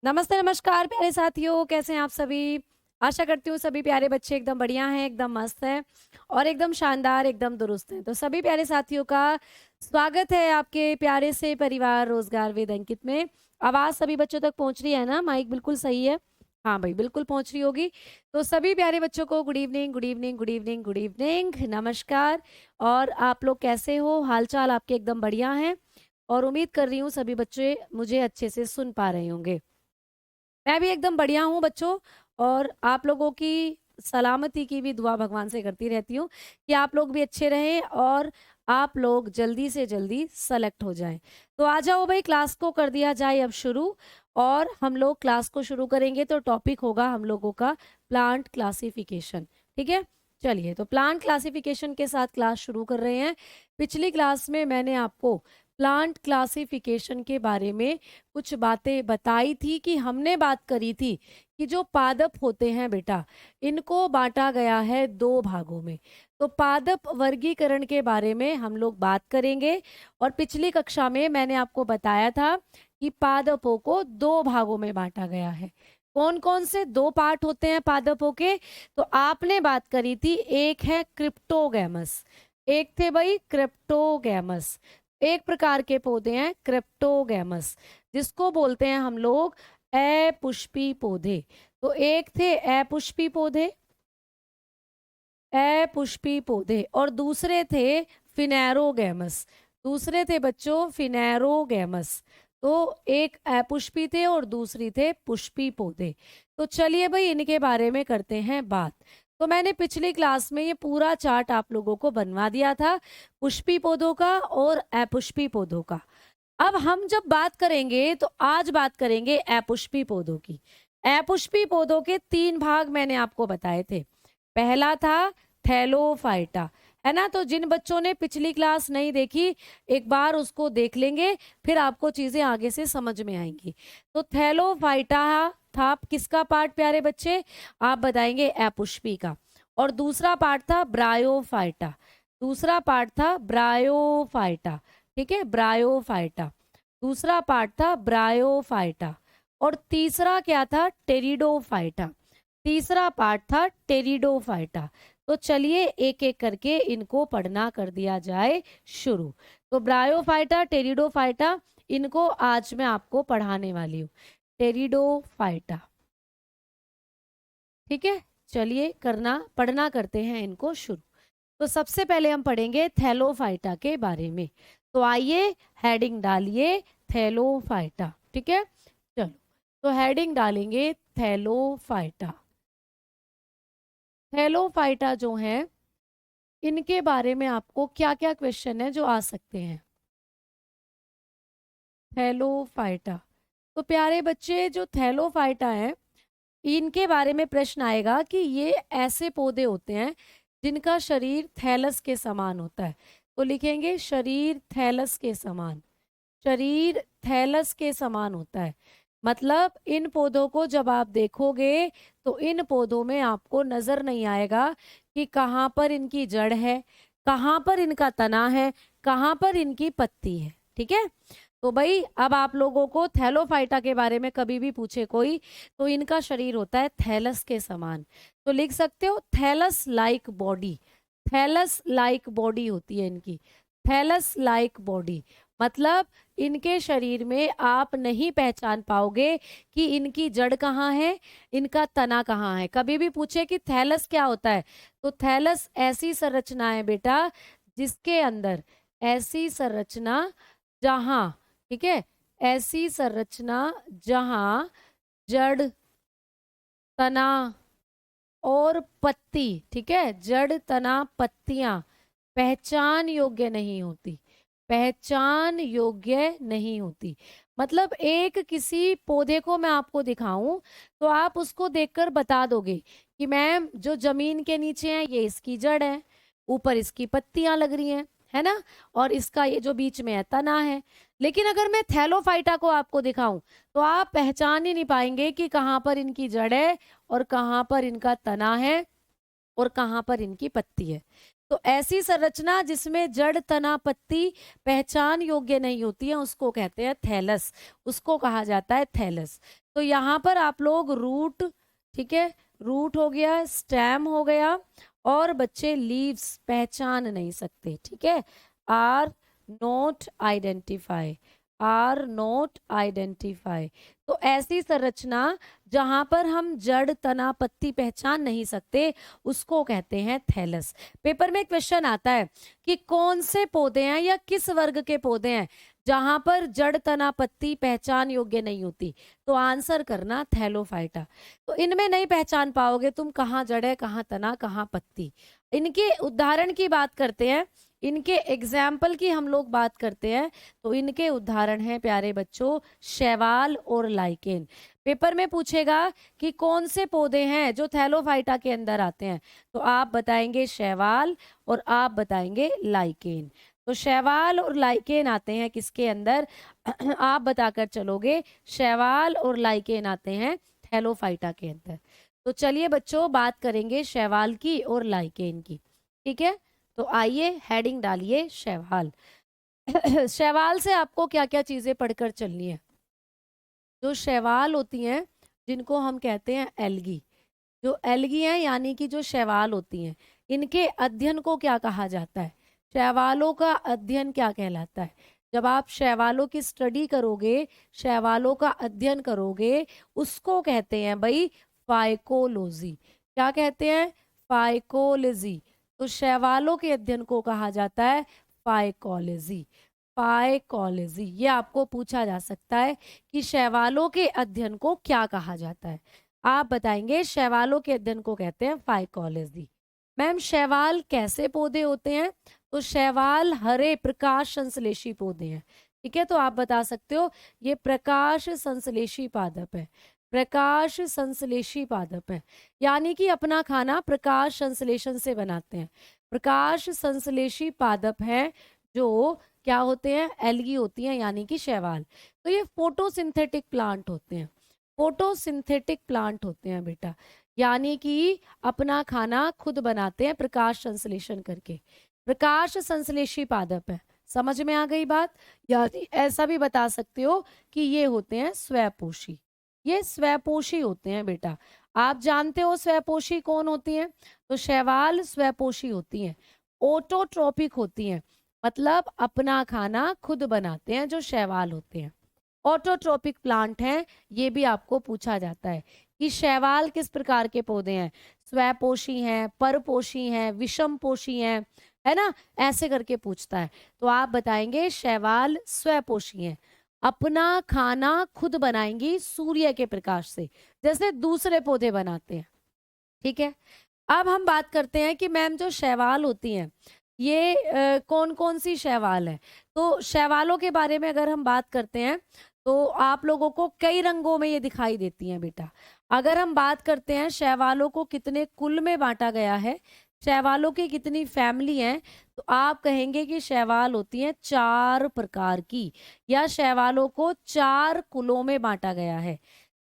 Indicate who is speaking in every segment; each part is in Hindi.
Speaker 1: नमस्ते, नमस्कार प्यारे साथियों, कैसे हैं आप सभी? आशा करती हूँ सभी प्यारे बच्चे एकदम बढ़िया हैं, एकदम मस्त हैं और एकदम शानदार, एकदम दुरुस्त हैं। तो सभी प्यारे साथियों का स्वागत है आपके प्यारे से परिवार रोजगार वेद अंकित में। आवाज़ सभी बच्चों तक पहुँच रही है ना? माइक बिल्कुल सही है? हाँ भाई, बिल्कुल पहुँच रही होगी। तो सभी प्यारे बच्चों को good evening, good evening, good evening, good evening, नमस्कार। और आप लोग कैसे हो? हाल-चाल आपके एकदम बढ़िया हैं और उम्मीद कर रही हूँ सभी बच्चे मुझे अच्छे से सुन पा रहे होंगे। मैं भी एकदम बढ़िया हूँ बच्चों और आप लोगों की सलामती की भी दुआ भगवान से करती रहती हूँ कि आप लोग भी अच्छे रहें और आप लोग जल्दी से जल्दी सेलेक्ट हो जाएं। तो आ जाओ भाई, क्लास को कर दिया जाए अब शुरू। और हम लोग क्लास को शुरू करेंगे तो टॉपिक होगा हम लोगों का प्लांट क्लासिफिकेशन। ठीक है, चलिए तो प्लांट क्लासिफिकेशन के साथ क्लास शुरू कर रहे हैं। पिछली क्लास में मैंने आपको प्लांट क्लासिफिकेशन के बारे में कुछ बातें बताई थी कि हमने बात करी थी कि जो पादप होते हैं बेटा, इनको बांटा गया है दो भागों में। तो पादप वर्गीकरण के बारे में हम लोग बात करेंगे। और पिछली कक्षा में मैंने आपको बताया था कि पादपों को दो भागों में बांटा गया है। कौन कौन से दो पार्ट होते हैं पादपों के? तो आपने बात करी थी, एक है क्रिप्टोगैमस, एक थे भाई क्रिप्टोगैमस। एक प्रकार के पौधे हैं क्रिप्टोगैमस, जिसको बोलते हैं हम लोग अपुष्पी पौधे। तो एक थे अपुष्पी पौधे, अपुष्पी पौधे, और दूसरे थे फिनेरोगैमस। दूसरे थे बच्चों फिनेरोगैमस। तो एक अपुष्पी थे और दूसरी थे पुष्पी पौधे। तो चलिए भाई, इनके बारे में करते हैं बात। तो मैंने पिछली क्लास में ये पूरा चार्ट आप लोगों को बनवा दिया था पुष्पी पौधों का और अपुष्पी पौधों का। अब हम जब बात करेंगे तो आज बात करेंगे अपुष्पी पौधों की। अपुष्पी पौधों के तीन भाग मैंने आपको बताए थे। पहला था थैलोफाइटा, है ना? तो जिन बच्चों ने पिछली क्लास नहीं देखी, एक बार उसको देख लेंगे, फिर आपको चीजें आगे से समझ में आएंगी। तो थैलोफाइटा था किसका पार्ट प्यारे बच्चे? आप बताएंगे अपुष्पी का। और दूसरा पार्ट था ब्रायोफाइटा। दूसरा पार्ट था ब्रायोफाइटा। ठीक है, ब्रायोफाइटा। दूसरा पार्ट था ब्रायोफाइटा। और तीसरा क्या था? टेरिडोफाइटा। तीसरा पार्ट था टेरिडोफाइटा। तो चलिए एक एक करके इनको पढ़ना कर दिया जाए शुरू। तो ब्रायोफाइटा, टेरिडोफाइटा, इनको आज मैं आपको पढ़ाने वाली हूँ। टेरिडोफाइटा, ठीक है। चलिए पढ़ना करते हैं इनको शुरू। तो सबसे पहले हम पढ़ेंगे थैलोफाइटा के बारे में। तो आइए हेडिंग डालिए थैलोफाइटा। ठीक है, चलो तो हेडिंग डालेंगे थैलोफाइटा। थैलोफाइटा जो है, इनके बारे में आपको क्या क्या क्वेश्चन है जो आ सकते हैं? थैलोफाइटा, तो प्यारे बच्चे जो थैलोफाइटा है, इनके बारे में प्रश्न आएगा कि ये ऐसे पौधे होते हैं जिनका शरीर थैलस के समान होता है। तो लिखेंगे शरीर थैलस के समान। शरीर थैलस के समान होता है। मतलब इन पौधों को जब आप देखोगे तो इन पौधों में आपको नजर नहीं आएगा कि कहाँ पर इनकी जड़ है, कहाँ पर इनका तना है, कहाँ पर इनकी पत्ती है। ठीक है, तो भाई अब आप लोगों को थैलोफाइटा के बारे में कभी भी पूछे कोई, तो इनका शरीर होता है थैलस के समान। तो लिख सकते हो thallus like body. Thallus like body होती है इनकी, थैलस लाइक बॉडी। मतलब इनके शरीर में आप नहीं पहचान पाओगे कि इनकी जड़ कहाँ है, इनका तना कहाँ है। कभी भी पूछे कि थैलस क्या होता है, तो थैलस ऐसी संरचना है बेटा जिसके अंदर, ऐसी संरचना जहां, ठीक है, ऐसी संरचना जहां जड़, तना और पत्ती, ठीक है, जड़ तना पत्तियां पहचान योग्य नहीं होती, पहचान योग्य नहीं होती। मतलब एक किसी पौधे को मैं आपको दिखाऊं तो आप उसको देखकर बता दोगे कि मैम जो जमीन के नीचे है ये इसकी जड़ है, ऊपर इसकी पत्तियां लग रही हैं, है ना, और इसका ये जो बीच में है तना है। लेकिन अगर मैं थैलोफाइटा को आपको दिखाऊं तो आप पहचान ही नहीं पाएंगे कि कहाँ पर इनकी जड़ है और कहाँ पर इनका तना है और कहाँ पर इनकी पत्ती है। तो ऐसी संरचना जिसमें जड़ तना पत्ती पहचान योग्य नहीं होती है उसको कहते हैं थैलस, उसको कहा जाता है थैलस। तो यहाँ पर आप लोग रूट, ठीक है, रूट हो गया, स्टेम हो गया, और बच्चे लीव्स पहचान नहीं सकते, ठीक है, are not identify, are not identify. तो ऐसी संरचना जहां पर हम जड़, तना, पत्ती पहचान नहीं सकते उसको कहते हैं थैलस। पेपर में क्वेश्चन आता है कि कौन से पौधे हैं या किस वर्ग के पौधे हैं जहां पर जड़, तना, पत्ती पहचान योग्य नहीं होती, तो आंसर करना थैलोफाइटा। तो इनमें नहीं पहचान पाओगे तुम कहाँ जड़ है, कहाँ तना, कहाँ पत्ती। इनके उदाहरण की बात करते हैं, इनके एग्जाम्पल की हम लोग बात करते हैं, तो इनके उदाहरण हैं प्यारे बच्चों शैवाल और लाइकेन। पेपर में पूछेगा कि कौन से पौधे हैं जो थैलोफाइटा के अंदर आते हैं, तो आप बताएंगे शैवाल और आप बताएंगे लाइकेन। तो शैवाल और लाइकेन आते हैं किसके अंदर आप बताकर चलोगे, शैवाल और लाइकेन आते हैं थैलोफाइटा के अंदर। तो चलिए बच्चों बात करेंगे शैवाल की और लाइकेन की, ठीक है। तो आइए हेडिंग डालिए शैवाल। शैवाल से आपको क्या क्या चीजें पढ़कर चलनी है। जो शैवाल होती हैं जिनको हम कहते हैं एल्गी, जो एल्गी हैं यानी कि जो शैवाल होती हैं, इनके अध्ययन को क्या कहा जाता है, शैवालों का अध्ययन क्या कहलाता है। जब आप शैवालों की स्टडी करोगे, शैवालों का अध्ययन करोगे, उसको कहते हैं भाई फाइकोलॉजी। क्या कहते हैं, फाइकोलॉजी। तो शैवालों के अध्ययन को कहा जाता है फाइकोलॉजी, फाइकोलॉजी। ये आपको पूछा जा सकता है कि शैवालों के अध्ययन को क्या कहा जाता है, आप बताएंगे शैवालों के अध्ययन को कहते हैं फाइकोलॉजी। मैम शैवाल कैसे पौधे होते हैं, तो शैवाल हरे प्रकाश संश्लेषी पौधे हैं, ठीक है। तो आप बता सकते हो ये प्रकाश संश्लेषी पादप है, प्रकाश संश्लेषी पादप है, यानी कि अपना खाना प्रकाश संश्लेषण से बनाते हैं। प्रकाश संश्लेषी पादप हैं जो क्या होते हैं, एल्गी होती हैं यानी कि शैवाल। तो ये फोटोसिंथेटिक प्लांट होते हैं, फोटोसिंथेटिक प्लांट होते हैं बेटा, यानी कि अपना खाना खुद बनाते हैं प्रकाश संश्लेषण करके, प्रकाश संश्लेषी पादप है। समझ में आ गई बात। या ऐसा भी बता सकते हो कि ये होते हैं स्वपोषी, ये स्वपोषी होते हैं बेटा। आप जानते हो स्वपोषी कौन होती हैं, तो शैवाल स्वपोषी होती हैं। ऑटोट्रोपिक होती हैं, मतलब अपना खाना खुद बनाते हैं जो शैवाल होते हैं। ऑटोट्रोपिक प्लांट हैं, ये भी आपको पूछा जाता है कि शैवाल किस प्रकार के पौधे हैं, स्वपोषी हैं, परपोषी हैं, विषमपोषी हैं, है ना, ऐसे करके पूछता है। तो आप बताएंगे शैवाल स्वपोषी हैं, अपना खाना खुद बनाएंगी सूर्य के प्रकाश से, जैसे दूसरे पौधे बनाते हैं, ठीक है। अब हम बात करते हैं कि मैम जो शैवाल होती हैं ये कौन कौन सी शैवाल है। तो शैवालों के बारे में अगर हम बात करते हैं तो आप लोगों को कई रंगों में ये दिखाई देती हैं बेटा। अगर हम बात करते हैं शैवालों को कितने कुल में बांटा गया है, शैवालों की कितनी फैमिली हैं, तो आप कहेंगे कि शैवाल होती हैं 4 प्रकार की, या शैवालों को 4 कुलों में बांटा गया है।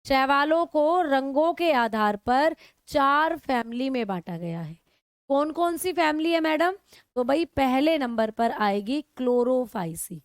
Speaker 1: शैवालों को रंगों के आधार पर 4 फैमिली में बांटा गया है। कौन कौन सी फैमिली है मैडम, तो भाई पहले नंबर पर आएगी क्लोरोफाइसी,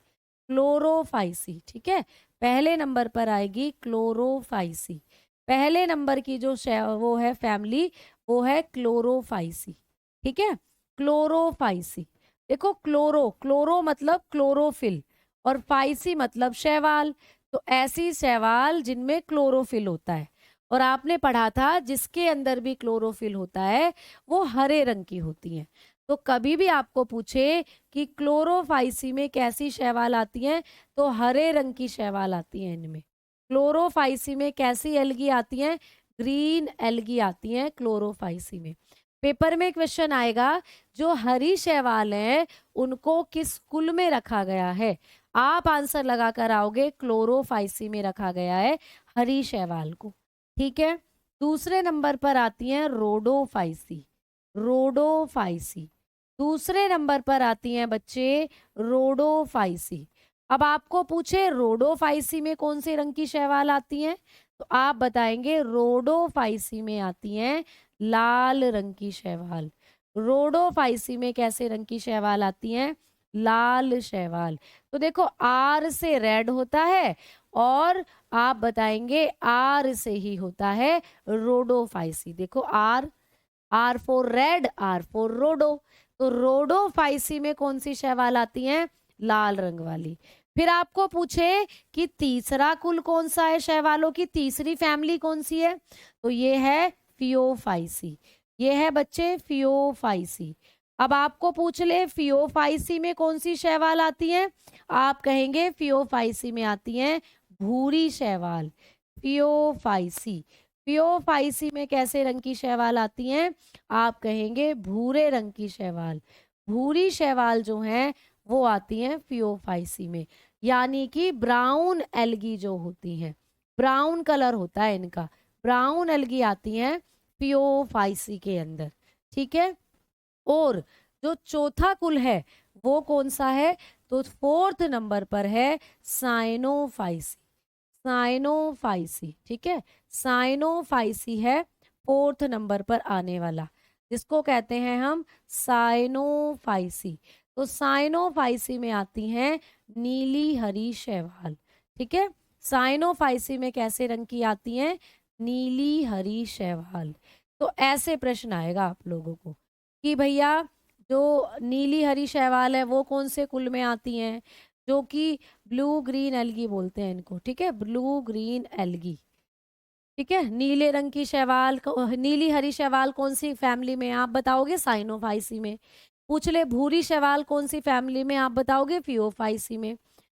Speaker 1: क्लोरोफाइसी, ठीक है, पहले नंबर पर आएगी क्लोरोफाइसी। पहले नंबर की जो वो है फैमिली वो है क्लोरोफाइसी, ठीक है, क्लोरोफाइसी। देखो क्लोरो, क्लोरो मतलब क्लोरोफिल, और फाइसी मतलब शैवाल। तो ऐसी शैवाल जिनमें क्लोरोफिल होता है, और आपने पढ़ा था जिसके अंदर भी क्लोरोफिल होता है वो हरे रंग की होती हैं। तो कभी भी आपको पूछे कि क्लोरोफाइसी में कैसी शैवाल आती हैं, तो हरे रंग की शैवाल आती हैं इनमें। क्लोरोफाइसी में कैसी एल्गी आती हैं, ग्रीन एल्गी आती हैं क्लोरोफाइसी में। पेपर में क्वेश्चन आएगा जो हरी शैवाल है उनको किस कुल में रखा गया है, आप आंसर लगाकर आओगे क्लोरोफाइसी में रखा गया है हरी शैवाल को, ठीक है। दूसरे नंबर पर आती हैं रोडोफाइसी, रोडोफाइसी। दूसरे नंबर पर आती हैं बच्चे रोडोफाइसी। अब आपको पूछे रोडोफाइसी में कौन से रंग की शैवाल आती हैं, तो आप बताएंगे रोडोफाइसी में आती हैं लाल रंग की शैवाल। रोडोफाइसी में कैसे रंग की शैवाल आती हैं, लाल शैवाल। तो देखो आर से रेड होता है और आप बताएंगे आर से ही होता है रोडोफाइसी। देखो R, R for red, R for rhodo. तो रोडोफाइसी में कौन सी शैवाल आती हैं? लाल रंग वाली। फिर आपको पूछे कि तीसरा कुल कौन सा है शैवालों की, तीसरी फैमिली कौन सी है, तो ये है फियोफाइसी। ये है बच्चे फियोफाइसी। अब आपको पूछ ले फियोफाइसी में कौन सी शैवाल आती है, आप कहेंगे फियोफाइसी में आती हैं भूरी शैवाल। फियोफाइसी, फियोफाइसी में कैसे रंग की शैवाल आती हैं, आप कहेंगे भूरे रंग की शैवाल। भूरी शैवाल जो है वो आती हैं फियोफाइसी में, यानी कि ब्राउन एल्गी जो होती हैं, ब्राउन कलर होता है इनका, ब्राउन एल्गी आती हैं फियोफाइसी के अंदर। ठीक है। और जो चौथा कुल है वो कौन सा है, तो फोर्थ नंबर पर है साइनोफाइसी। साइनोफाइसी, ठीक है, साइनोफाइसी है फोर्थ नंबर पर आने वाला, जिसको कहते हैं हम साइनोफाइसी। तो साइनोफाइसी में आती हैं नीली हरी शैवाल। ठीक है, साइनोफाइसी में कैसे रंग की आती हैं, नीली हरी शैवाल। तो ऐसे प्रश्न आएगा आप लोगों को कि भैया जो नीली हरी शैवाल है वो कौन से कुल में आती हैं, जो कि ब्लू ग्रीन एल्गी बोलते हैं इनको। ठीक है, ब्लू ग्रीन एल्गी। ठीक है, नीले रंग की शैवाल, नीली हरी शैवाल कौन सी फैमिली में, आप बताओगे साइनोफाइसी में। पूछ ले भूरी शैवाल कौन सी फैमिली में, आप बताओगे फियोफाइसी में।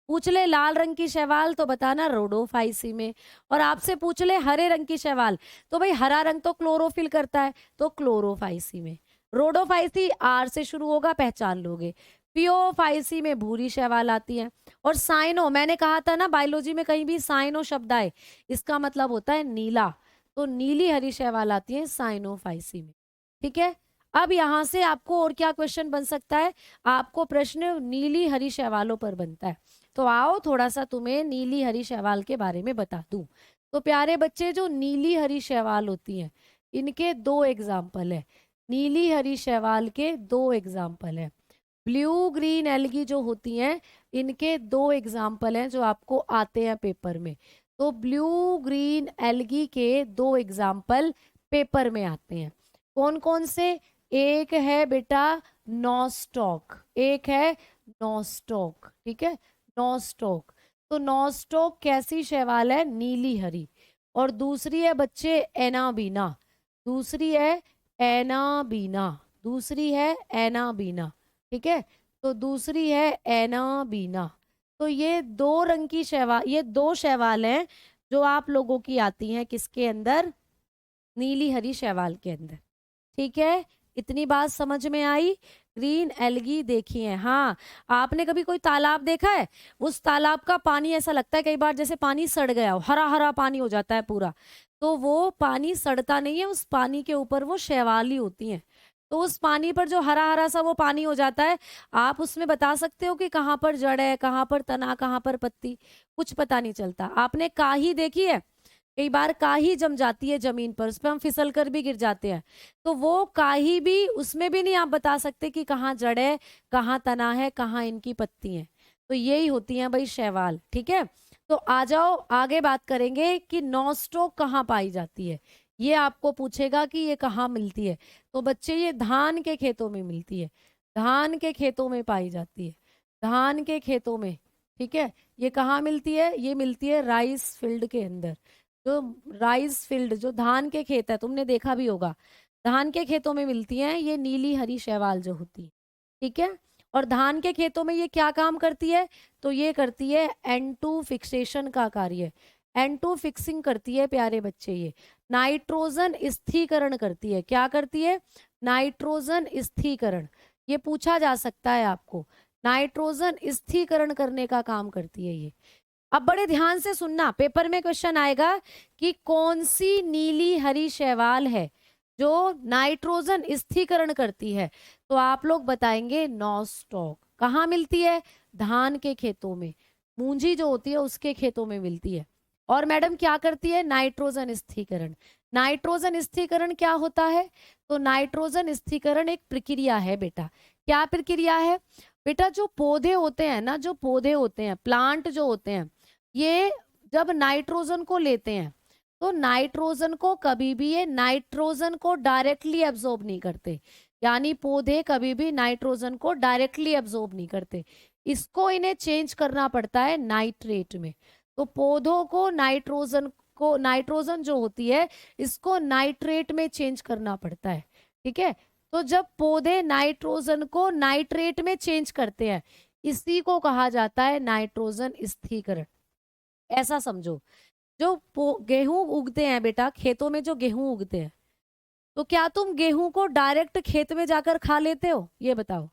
Speaker 1: पूछ ले लाल रंग की शैवाल तो बताना रोडोफाइसी में। और आपसे पूछ ले हरे रंग की शैवाल, तो भाई हरा रंग तो क्लोरोफिल करता है, तो क्लोरोफाइसी में। रोडोफाइसी आर से शुरू होगा, पहचान लोगे। फियोफाइसी में भूरी शैवाल आती है। और साइनो, मैंने कहा था ना बायोलॉजी में कहीं भी साइनो शब्द आए इसका मतलब होता है नीला, तो नीली हरी शैवाल आती है साइनोफाइसी में। ठीक है, अब यहां से आपको और क्या क्वेश्चन बन सकता है, आपको प्रश्न नीली हरी शैवालों पर बनता है। तो आओ थोड़ा सा तुम्हें नीली हरी शैवाल के बारे में बता दूं। तो प्यारे बच्चे, जो नीली हरी शैवाल होती हैं इनके दो एग्जाम्पल है, नीली हरी शैवाल के दो एग्जाम्पल है। ब्लू ग्रीन एल्गी जो होती हैं इनके दो एग्जाम्पल हैं जो आपको आते हैं पेपर में। तो ब्लू ग्रीन एल्गी के दो एग्जाम्पल पेपर में आते हैं, कौन कौन से, एक है बेटा नॉस्टॉक, एक है नॉस्टॉक। ठीक है, नॉस्टॉक। तो नॉस्टॉक कैसी शैवाल है, नीली हरी। और दूसरी है बच्चे एनाबीना, दूसरी है एनाबीना, दूसरी है एनाबीना। ठीक है, तो दूसरी है एनाबीना। तो ये दो रंग की शैवाल, ये दो शैवाल हैं जो आप लोगों की आती हैं किसके अंदर, नीली हरी शैवाल के अंदर। ठीक है, इतनी बात समझ में आई। ग्रीन एल्गी देखी है, हाँ। आपने कभी कोई तालाब देखा है, उस तालाब का पानी ऐसा लगता है कई बार जैसे पानी सड़ गया हो, हरा हरा पानी हो जाता है पूरा। तो वो पानी सड़ता नहीं है, उस पानी के ऊपर वो शैवाली होती हैं। तो उस पानी पर जो हरा हरा सा वो पानी हो जाता है, आप उसमें बता सकते हो कि कहाँ पर जड़ है, कहाँ पर तना, कहाँ पर पत्ती, कुछ पता नहीं चलता। आपने काही देखी है, कई बार काही जम जाती है जमीन पर, उस पर हम फिसल कर भी गिर जाते हैं। तो वो काही भी, उसमें भी नहीं आप बता सकते कि कहाँ जड़ है, कहाँ तना है, कहाँ इनकी पत्ती है। तो यही होती हैं भाई शैवाल। ठीक है, तो आ जाओ आगे बात करेंगे कि नॉस्टॉक कहाँ पाई जाती है। ये आपको पूछेगा कि ये कहाँ मिलती है, तो बच्चे ये धान के खेतों में मिलती है, धान के खेतों में पाई जाती है, धान के खेतों में। ठीक है, ये कहाँ मिलती है, ये मिलती है राइस फील्ड के अंदर। जो राइस फील्ड, जो धान के खेत है, तुमने देखा भी होगा, धान के खेतों में मिलती हैं ये नीली हरी शैवाल जो होती है। ठीक है, और धान के खेतों में ये क्या काम करती है, तो ये करती है N2 फिक्सेशन का कार्य। N2 फिक्सिंग करती है प्यारे बच्चे, ये नाइट्रोजन स्थिरीकरण करती है। क्या करती है, नाइट्रोजन स्थिरीकरण। ये पूछा जा सकता है आपको, नाइट्रोजन स्थिरीकरण करने का काम करती है ये। अब बड़े ध्यान से सुनना, पेपर में क्वेश्चन आएगा कि कौन सी नीली हरी शैवाल है जो नाइट्रोजन स्थिरीकरण करती है, तो आप लोग बताएंगे नॉस्टॉक। कहाँ मिलती है, धान के खेतों में, मूंजी जो होती है उसके खेतों में मिलती है। और मैडम क्या करती है, नाइट्रोजन स्थिरीकरण। नाइट्रोजन स्थिरीकरण क्या होता है, तो नाइट्रोजन स्थिरीकरण एक प्रक्रिया है बेटा। क्या प्रक्रिया है बेटा, जो पौधे होते हैं ना, जो पौधे होते हैं, प्लांट जो होते हैं, ये जब नाइट्रोजन को लेते हैं तो नाइट्रोजन को कभी भी ये नाइट्रोजन को डायरेक्टली एब्जॉर्ब नहीं करते, यानी पौधे कभी भी नाइट्रोजन को डायरेक्टली एब्जॉर्ब नहीं करते, इसको इन्हें चेंज करना पड़ता है नाइट्रेट में। तो पौधों को नाइट्रोजन जो होती है इसको नाइट्रेट में चेंज करना पड़ता है, ठीक है। तो जब पौधे नाइट्रोजन को नाइट्रेट में चेंज करते हैं इसी को कहा जाता है नाइट्रोजन स्थिरीकरण। ऐसा समझो, जो गेहूं उगते हैं बेटा, खेतों में जो गेहूं उगते हैं, तो क्या तुम गेहूं को डायरेक्ट खेत में जाकर खा लेते हो? ये बताओ।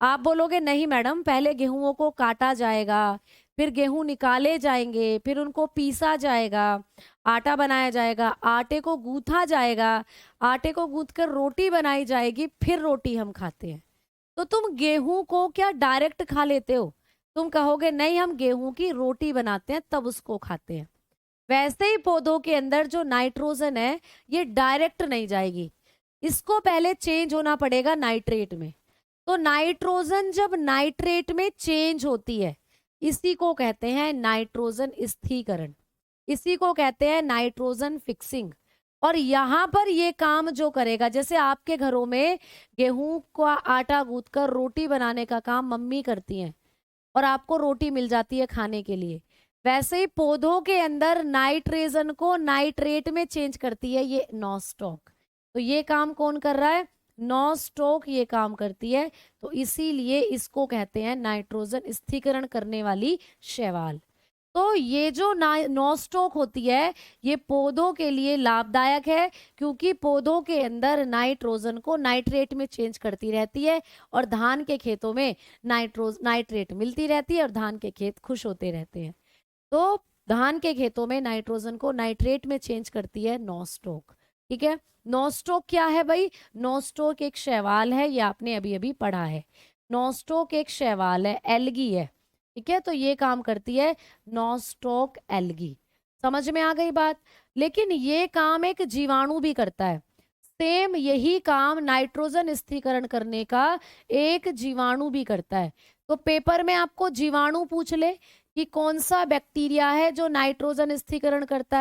Speaker 1: आप बोलोगे नहीं मैडम, पहले गेहूं को काटा जाएगा, फिर गेहूं निकाले जाएंगे, फिर उनको पीसा जाएगा, आटा बनाया जाएगा, आटे को गूंथा जाएगा, आटे को गूंथ कर रोटी बनाई जाएगी, फिर रोटी हम खाते हैं। तो तुम गेहूं को क्या डायरेक्ट खा लेते हो? तुम कहोगे नहीं, हम गेहूं की रोटी बनाते हैं तब उसको खाते हैं। वैसे ही पौधों के अंदर जो नाइट्रोजन है ये डायरेक्ट नहीं जाएगी, इसको पहले चेंज होना पड़ेगा नाइट्रेट में। तो नाइट्रोजन जब नाइट्रेट में चेंज होती है इसी को कहते हैं नाइट्रोजन स्थिरीकरण, इसी को कहते हैं नाइट्रोजन फिक्सिंग। और यहाँ पर ये काम जो करेगा, जैसे आपके घरों में गेहूं का आटा गूंथकर रोटी बनाने का काम मम्मी करती हैं और आपको रोटी मिल जाती है खाने के लिए, वैसे ही पौधों के अंदर नाइट्रोजन को नाइट्रेट में चेंज करती है ये नॉस्टॉक। तो ये काम कौन कर रहा है? नॉस्टॉक ये काम करती है। तो इसीलिए इसको कहते हैं नाइट्रोजन स्थिरीकरण करने वाली शैवाल। तो ये जो नॉस्टॉक होती है ये पौधों के लिए लाभदायक है, क्योंकि पौधों के अंदर नाइट्रोजन को नाइट्रेट में चेंज करती रहती है और धान के खेतों में नाइट्रेट मिलती रहती है और धान के खेत खुश होते रहते हैं। तो धान के खेतों में नाइट्रोजन को नाइट्रेट में चेंज करती है नॉस्टॉक, ठीक है। नॉस्टॉक क्या है भाई? नॉस्टॉक एक शैवाल है, ये आपने अभी अभी पढ़ा है। नॉस्टॉक एक शैवाल है, एल्गी है, ठीक है। तो ये काम करती है नॉस्टॉक एल्गी। समझ में आ गई बात? लेकिन ये काम एक जीवाणु भी करता है, सेम यही काम नाइट्रोजन स्थिरीकरण करने का एक जीवाणु भी करता है। तो पेपर में आपको जीवाणु पूछ ले कि कौन सा बैक्टीरिया है जो नाइट्रोजन स्थिरीकरण करता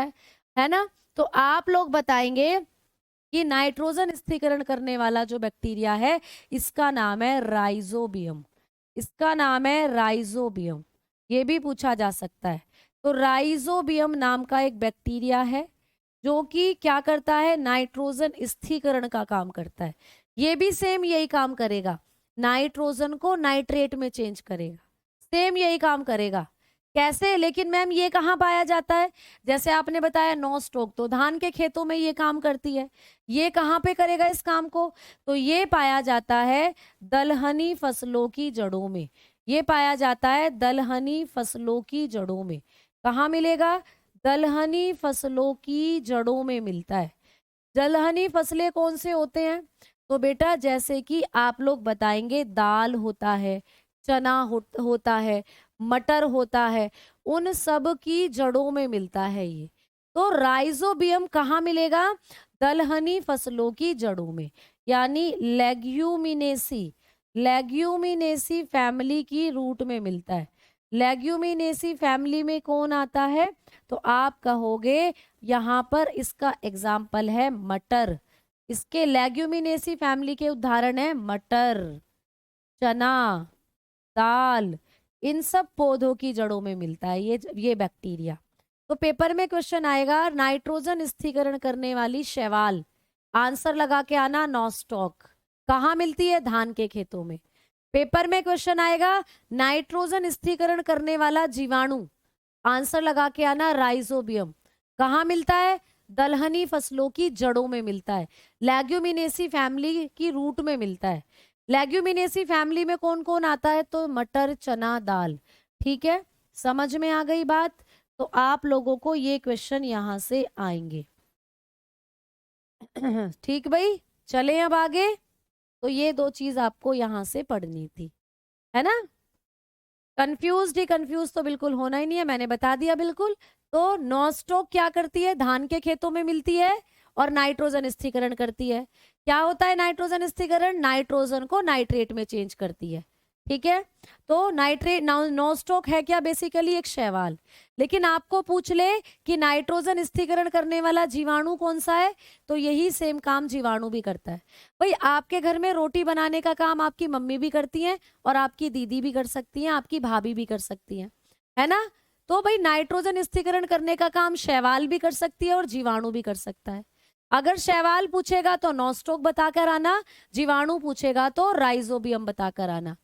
Speaker 1: है ना, तो आप लोग बताएंगे कि नाइट्रोजन स्थिरीकरण करने वाला जो बैक्टीरिया है इसका नाम है राइजोबियम, इसका नाम है राइजोबियम। ये भी पूछा जा सकता है। तो राइजोबियम नाम का एक बैक्टीरिया है जो कि क्या करता है? नाइट्रोजन स्थिरीकरण का काम करता है। ये भी सेम यही काम करेगा, नाइट्रोजन को नाइट्रेट में चेंज करेगा, सेम यही काम करेगा। कैसे? लेकिन मैम ये कहाँ पाया जाता है? जैसे आपने बताया नॉस्टॉक, तो धान के खेतों में ये काम करती है। ये कहाँ पे करेगा इस काम को? तो ये पाया जाता है दलहनी फसलों की जड़ों में, ये पाया जाता है दलहनी फसलों की जड़ों में। कहाँ मिलेगा? दलहनी फसलों की जड़ों में मिलता है। दलहनी फसलें कौन से होते हैं? तो बेटा जैसे कि आप लोग बताएंगे दाल होता है, चना होता है, मटर होता है, उन सब की जड़ों में मिलता है ये। तो राइजोबियम कहाँ मिलेगा? दलहनी फसलों की जड़ों में, यानी लेग्यूमिनेसी फैमिली की रूट में मिलता है। लेग्यूमिनेसी फैमिली में कौन आता है? तो आप कहोगे यहाँ पर इसका एग्जाम्पल है मटर। इसके लेग्यूमिनेसी फैमिली के उदाहरण है मटर, चना, दाल, इन सब पौधों की जड़ों में मिलता है ये बैक्टीरिया। तो पेपर में क्वेश्चन आएगा नाइट्रोजन स्थिरीकरण करने वाली शैवाल, आंसर लगा के आना नॉस्टॉक। कहाँ मिलती है? धान के खेतों में। पेपर में क्वेश्चन आएगा नाइट्रोजन स्थिरीकरण करने वाला जीवाणु, आंसर लगा के आना राइजोबियम। कहाँ मिलता है? दलहनी फसलों की जड़ों में मिलता है, लेग्यूमिनेसी फैमिली की रूट में मिलता है। लेग्यूमिनेसी फैमिली में कौन कौन आता है? तो मटर, चना, दाल, ठीक है। समझ में आ गई बात? तो आप लोगों को ये क्वेश्चन यहां से आएंगे। ठीक भाई, चले अब आगे। तो ये दो चीज आपको यहां से पढ़नी थी, है ना। कंफ्यूज ही कंफ्यूज तो बिल्कुल होना ही नहीं है, मैंने बता दिया बिल्कुल। तो नॉस्टॉक क्या करती है? धान के खेतों में मिलती है और नाइट्रोजन स्थिरीकरण करती है। क्या होता है नाइट्रोजन स्थिरीकरण? नाइट्रोजन को नाइट्रेट में चेंज करती है, ठीक है। तो नाइट्रेट नॉस्टॉक है क्या? बेसिकली एक शैवाल। लेकिन आपको पूछ ले कि नाइट्रोजन स्थिरीकरण करने वाला जीवाणु कौन सा है, तो यही सेम काम जीवाणु भी करता है। भाई आपके घर में रोटी बनाने का काम आपकी मम्मी भी करती हैं और आपकी दीदी भी कर सकती हैं, आपकी भाभी भी कर सकती हैं, है ना। तो भाई नाइट्रोजन स्थिरीकरण करने का काम शैवाल भी कर सकती है और जीवाणु भी कर सकता है। अगर शैवाल पूछेगा तो नॉस्टॉक बताकर आना, जीवाणु पूछेगा तो राइजोबियम बताकर आना।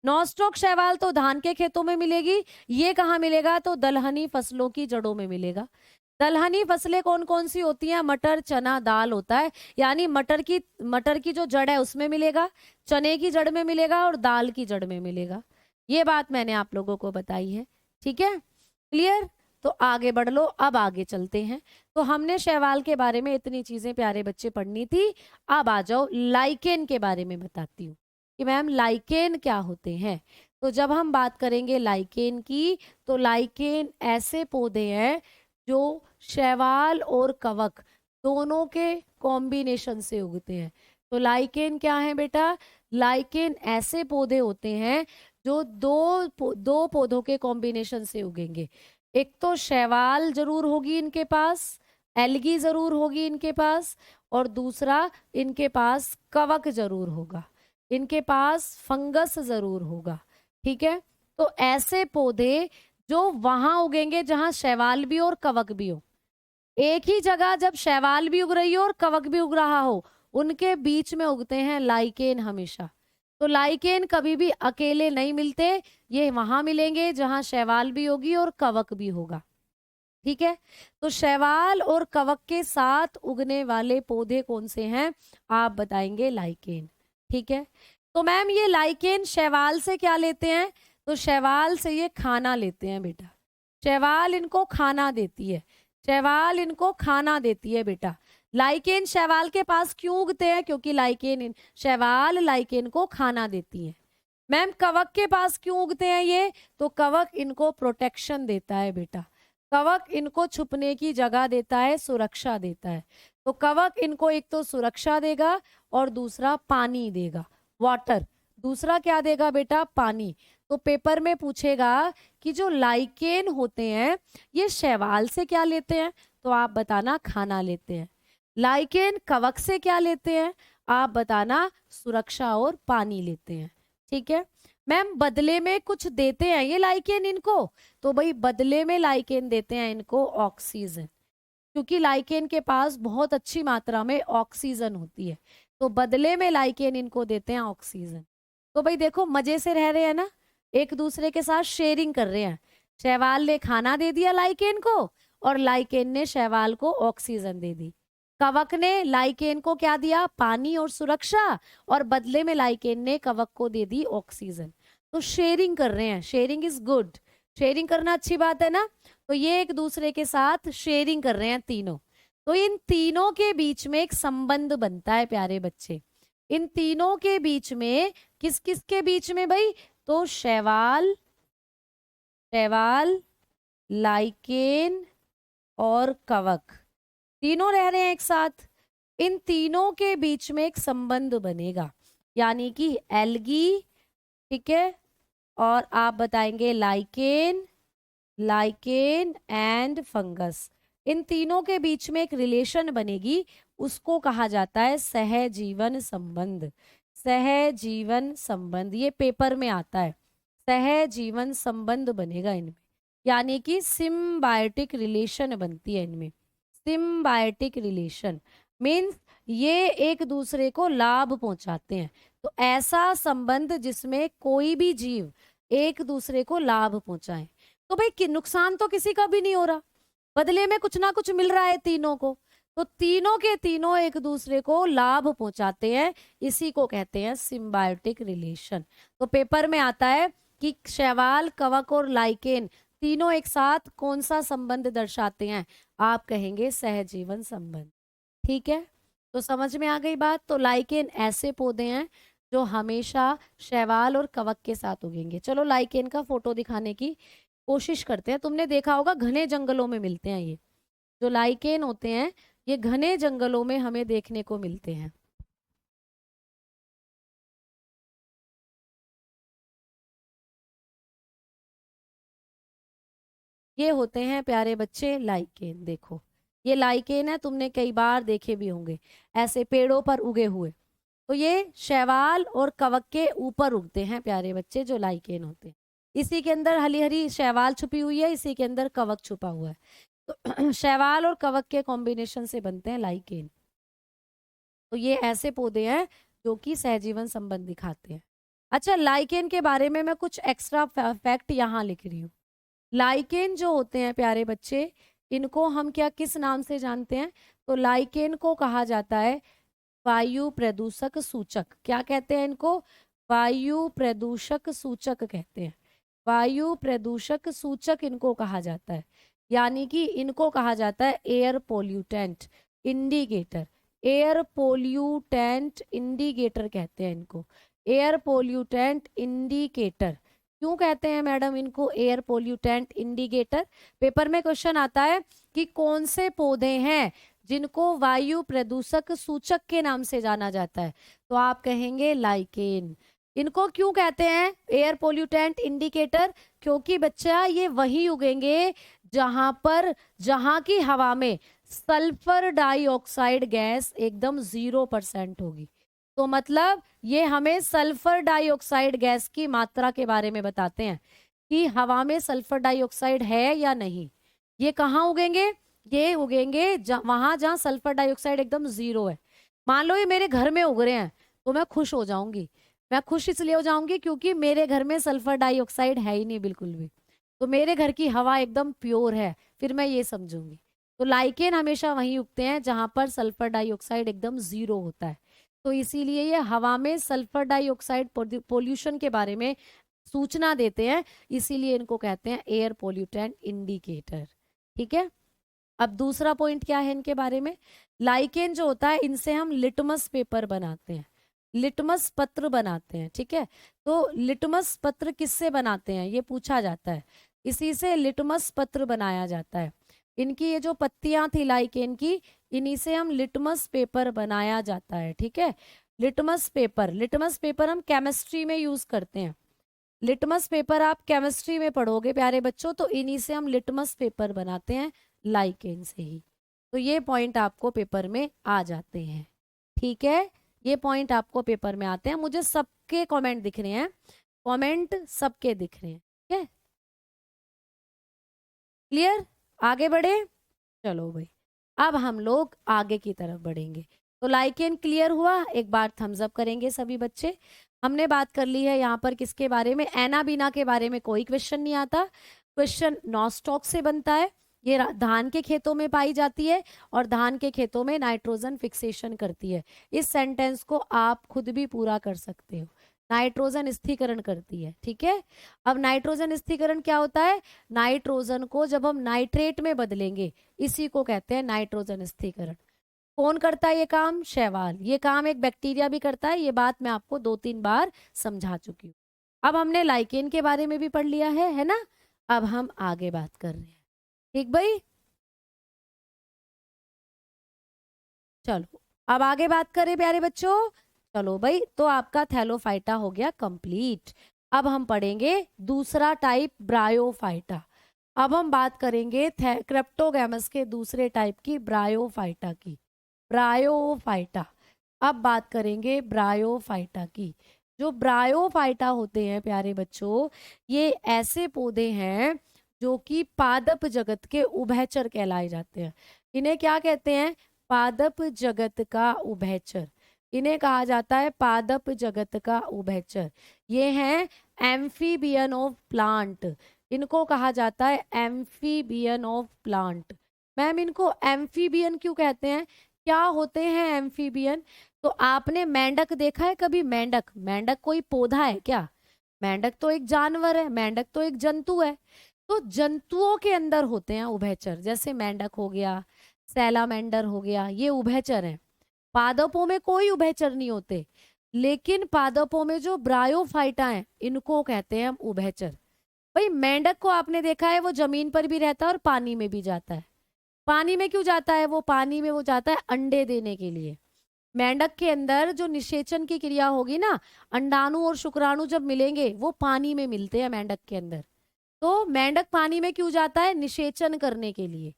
Speaker 1: नॉस्टॉक शैवाल तो धान के खेतों में मिलेगी, ये कहाँ मिलेगा? तो दलहनी फसलों की जड़ों में मिलेगा। दलहनी फसलें कौन कौन सी होती हैं? मटर, चना, दाल होता है। यानी मटर की जो जड़ है उसमें मिलेगा, चने की जड़ में मिलेगा और दाल की जड़ में मिलेगा। ये बात मैंने आप लोगों को बताई है, ठीक है, क्लियर। तो आगे बढ़ लो, अब आगे चलते हैं। तो हमने शैवाल के बारे में इतनी चीजें प्यारे बच्चे पढ़नी थी। अब आ जाओ लाइकेन के बारे में बताती हूँ कि मैम लाइकेन क्या होते हैं। तो जब हम बात करेंगे लाइकेन की, तो लाइकेन ऐसे पौधे हैं जो शैवाल और कवक दोनों के कॉम्बिनेशन से उगते हैं। तो लाइकेन क्या है बेटा? लाइकेन ऐसे पौधे होते हैं जो दो पौधों के कॉम्बिनेशन से उगेंगे। एक तो शैवाल जरूर होगी इनके पास, एल्गी जरूर होगी इनके पास, और दूसरा इनके पास कवक जरूर होगा, इनके पास फंगस जरूर होगा, ठीक है। तो ऐसे पौधे जो वहां उगेंगे जहां शैवाल भी और कवक भी हो, एक ही जगह जब शैवाल भी उग रही हो और कवक भी उग रहा हो, उनके बीच में उगते हैं लाइकेन हमेशा। तो लाइकेन कभी भी अकेले नहीं मिलते, ये वहां मिलेंगे जहां शैवाल भी होगी और कवक भी होगा, ठीक है। तो शैवाल और कवक के साथ उगने वाले पौधे कौन से हैं? आप बताएंगे लाइकेन, ठीक है। तो मैम ये लाइकेन शैवाल से क्या लेते हैं? तो शैवाल से ये खाना लेते हैं बेटा, शैवाल इनको खाना देती है, शैवाल इनको खाना देती है बेटा। लाइकेन शैवाल के पास क्यों उगते हैं? क्योंकि शैवाल लाइकेन को खाना देती है। मैम कवक के पास क्यों उगते हैं ये? तो कवक इनको प्रोटेक्शन देता है बेटा, कवक इनको छुपने की जगह देता है, सुरक्षा देता है। तो कवक इनको एक तो सुरक्षा देगा और दूसरा पानी देगा, वाटर। दूसरा क्या देगा बेटा? पानी। तो पेपर में पूछेगा कि जो लाइकेन होते हैं ये शैवाल से क्या लेते हैं? तो आप बताना खाना लेते हैं। लाइकेन कवक से क्या लेते हैं? आप बताना सुरक्षा और पानी लेते हैं, ठीक है। मैम बदले में कुछ देते हैं ये लाइकेन इनको? तो भाई बदले में लाइकेन देते हैं इनको ऑक्सीजन, क्योंकि लाइकेन के पास बहुत अच्छी मात्रा में ऑक्सीजन होती है। तो बदले में लाइकेन इनको देते हैं ऑक्सीजन। तो भाई देखो मजे से रह रहे हैं ना, एक दूसरे के साथ शेयरिंग कर रहे हैं। शैवाल ने खाना दे दिया लाइकेन को और लाइकेन ने शैवाल को ऑक्सीजन दे दी। कवक ने लाइकेन को क्या दिया? पानी और सुरक्षा, और बदले में लाइकेन ने कवक को दे दी ऑक्सीजन। तो शेयरिंग कर रहे हैं, शेयरिंग इज गुड, शेयरिंग करना अच्छी बात है ना। तो ये एक दूसरे के साथ शेयरिंग कर रहे हैं तीनों। तो इन तीनों के बीच में एक संबंध बनता है प्यारे बच्चे, इन तीनों के बीच में, किस किस के बीच में भाई? तो शैवाल, शैवाल, लाइकेन और कवक, तीनों रह रहे हैं एक साथ। इन तीनों के बीच में एक संबंध बनेगा, यानी कि एल्गी, ठीक है, और आप बताएंगे लाइकेन, लाइकेन एंड फंगस। इन तीनों के बीच में एक रिलेशन बनेगी, उसको कहा जाता है सहजीवन संबंध। सहजीवन संबंध ये पेपर में आता है, सहजीवन संबंध बनेगा इनमें, यानी कि सिम्बायोटिक रिलेशन बनती है इनमें। सिम्बायोटिक रिलेशन मीन्स ये एक दूसरे को लाभ पहुंचाते हैं। तो ऐसा संबंध जिसमें कोई भी जीव एक दूसरे को लाभ पहुंचाए। तो भाई नुकसान तो किसी का भी नहीं हो रहा, बदले में कुछ ना कुछ मिल रहा है तीनों को। तो तीनों के तीनों एक दूसरे को लाभ पहुंचाते हैं, इसी को कहते हैं सिम्बायोटिक रिलेशन। तो पेपर में आता है कि शैवाल, कवक और लाइकेन तीनों एक साथ कौन सा संबंध दर्शाते हैं? आप कहेंगे सहजीवन संबंध, ठीक है। तो समझ में आ गई बात। तो लाइकेन ऐसे पौधे हैं जो हमेशा शैवाल और कवक के साथ उगेंगे। चलो लाइकेन का फोटो दिखाने की कोशिश करते हैं। तुमने देखा होगा घने जंगलों में मिलते हैं ये जो लाइकेन होते हैं, ये घने जंगलों में हमें देखने को मिलते हैं। ये होते हैं प्यारे बच्चे लाइकेन। देखो ये लाइकेन है, तुमने कई बार देखे भी होंगे ऐसे पेड़ों पर उगे हुए। तो ये शैवाल और कवक के ऊपर उगते हैं प्यारे बच्चे, जो लाइकेन होते हैं। इसी के अंदर हरी हरी शैवाल छुपी हुई है, इसी के अंदर कवक छुपा हुआ है। तो शैवाल और कवक के कॉम्बिनेशन से बनते हैं लाइकेन। तो ये ऐसे पौधे हैं जो कि सहजीवन संबंध दिखाते हैं। अच्छा, लाइकेन के बारे में मैं कुछ एक्स्ट्रा फैक्ट यहाँ लिख रही हूँ। लाइकेन जो होते हैं प्यारे बच्चे, इनको हम क्या किस नाम से जानते हैं? तो लाइकेन को कहा जाता है वायु प्रदूषक सूचक। क्या कहते हैं इनको? वायु प्रदूषक सूचक कहते हैं। वायु प्रदूषक सूचक इनको कहा जाता है, यानी कि इनको कहा जाता है air pollutant indicator. Air pollutant indicator कहते हैं इनको, एयर पोल्यूटेंट इंडिकेटर। क्यों कहते हैं मैडम इनको एयर पोल्यूटेंट इंडिकेटर? पेपर में क्वेश्चन आता है कि कौन से पौधे हैं जिनको वायु प्रदूषक सूचक के नाम से जाना जाता है, तो आप कहेंगे लाइकेन। इनको क्यों कहते हैं एयर पोल्यूटेंट इंडिकेटर? क्योंकि बच्चा ये वही उगेंगे जहां की हवा में सल्फर डाइऑक्साइड गैस एकदम 0% होगी। तो मतलब ये हमें सल्फर डाइऑक्साइड गैस की मात्रा के बारे में बताते हैं कि हवा में सल्फर डाइऑक्साइड है या नहीं। ये कहाँ उगेंगे? ये उगेंगे वहां जहां सल्फर डाइऑक्साइड एकदम 0 है। मान लो ये मेरे घर में उग रहे हैं तो मैं खुश हो जाऊंगी। मैं खुश इसलिए हो जाऊंगी क्योंकि मेरे घर में सल्फर डाइऑक्साइड है ही नहीं बिल्कुल भी, तो मेरे घर की हवा एकदम प्योर है, फिर मैं ये समझूंगी। तो लाइकेन हमेशा वहीं उगते हैं जहां पर सल्फर डाइऑक्साइड एकदम 0 होता है। तो इसीलिए ये हवा में सल्फर डाइऑक्साइड पोल्यूशन के बारे में सूचना देते हैं, इसीलिए इनको कहते हैं एयर पोल्यूटेंट इंडिकेटर। ठीक है, अब दूसरा पॉइंट क्या है इनके बारे में? लाइकेन जो होता है इनसे हम लिटमस पेपर बनाते हैं, लिटमस पत्र बनाते हैं। ठीक है, तो लिटमस पत्र किससे बनाते हैं ये पूछा जाता है, इसी से लिटमस पत्र बनाया जाता है। इनकी ये जो पत्तियां थी लाइकेन की, इन्हीं से हम लिटमस पेपर बनाया जाता है। ठीक है, लिटमस पेपर हम केमिस्ट्री में यूज करते हैं। लिटमस पेपर आप केमिस्ट्री में पढ़ोगे प्यारे बच्चों, तो इन्हीं से हम लिटमस पेपर बनाते हैं, लाइकेन से ही। तो ये पॉइंट आपको पेपर में आ जाते हैं। ठीक है, ये पॉइंट आपको पेपर में आते हैं। मुझे सबके कमेंट दिख रहे हैं, कमेंट सबके दिख रहे हैं। ठीक है, क्लियर? आगे बढ़े, चलो भाई अब हम लोग आगे की तरफ बढ़ेंगे। तो लाइकेन क्लियर हुआ, एक बार थम्स अप करेंगे सभी बच्चे। हमने बात कर ली है यहाँ पर किसके बारे में? एनाबीना के बारे में कोई क्वेश्चन नहीं आता। क्वेश्चन नॉस्टॉक से बनता है। ये धान के खेतों में पाई जाती है और धान के खेतों में नाइट्रोजन फिक्सेशन करती है। इस सेंटेंस को आप खुद भी पूरा कर सकते हो, नाइट्रोजन स्थिरीकरण करती है। ठीक है, अब नाइट्रोजन स्थिरीकरण क्या होता है? नाइट्रोजन को जब हम नाइट्रेट में बदलेंगे, इसी को कहते हैं नाइट्रोजन स्थिरीकरण। कौन करता है ये काम? शैवाल। ये काम एक बैक्टीरिया भी करता है, ये बात मैं आपको 2-3 बार समझा चुकी हूँ। अब हमने लाइकेन के बारे में भी पढ़ लिया है ना? अब हम आगे बात कर रहे हैं। ठीक भाई, चलो अब आगे बात करें प्यारे बच्चों। चलो भाई, तो आपका थैलोफाइटा हो गया कंप्लीट। अब हम पढ़ेंगे दूसरा टाइप, ब्रायोफाइटा। अब हम बात करेंगे क्रिप्टोगैमस के दूसरे टाइप की, ब्रायोफाइटा की। ब्रायोफाइटा, अब बात करेंगे ब्रायोफाइटा की। जो ब्रायोफाइटा होते हैं प्यारे बच्चों, ये ऐसे पौधे हैं जो कि पादप जगत के उभयचर कहलाए जाते हैं। इन्हें क्या कहते हैं? पादप जगत का उभयचर। इन्हें कहा जाता है पादप जगत का उभयचर। ये हैं एम्फीबियन ऑफ प्लांट। इनको कहा जाता है एम्फीबियन ऑफ प्लांट। मैम इनको एम्फीबियन क्यों कहते हैं? क्या होते हैं एम्फीबियन? तो आपने मेंढक देखा है कभी? मेंढक, मेंढक कोई पौधा है क्या? मेंढक तो एक जानवर है, मेंढक तो एक जंतु है। तो जंतुओं के अंदर होते हैं उभयचर, जैसे मेंढक हो गया, सैलामेंडर हो गया, ये उभयचर हैं। पादपों में कोई उभयचर नहीं होते, लेकिन पादपों में जो ब्रायोफाइटा हैं इनको कहते हैं हम उभयचर। भाई मेंढक को आपने देखा है, वो जमीन पर भी रहता है और पानी में भी जाता है। पानी में क्यों जाता है? वो पानी में वो जाता है अंडे देने के लिए। मेंढक के अंदर जो निषेचन की क्रिया होगी ना, अंडाणु और शुक्राणु जब मिलेंगे वो पानी में मिलते हैं मेंढक के अंदर। तो मेंढक पानी में क्यों जाता है? निषेचन करने के लिए।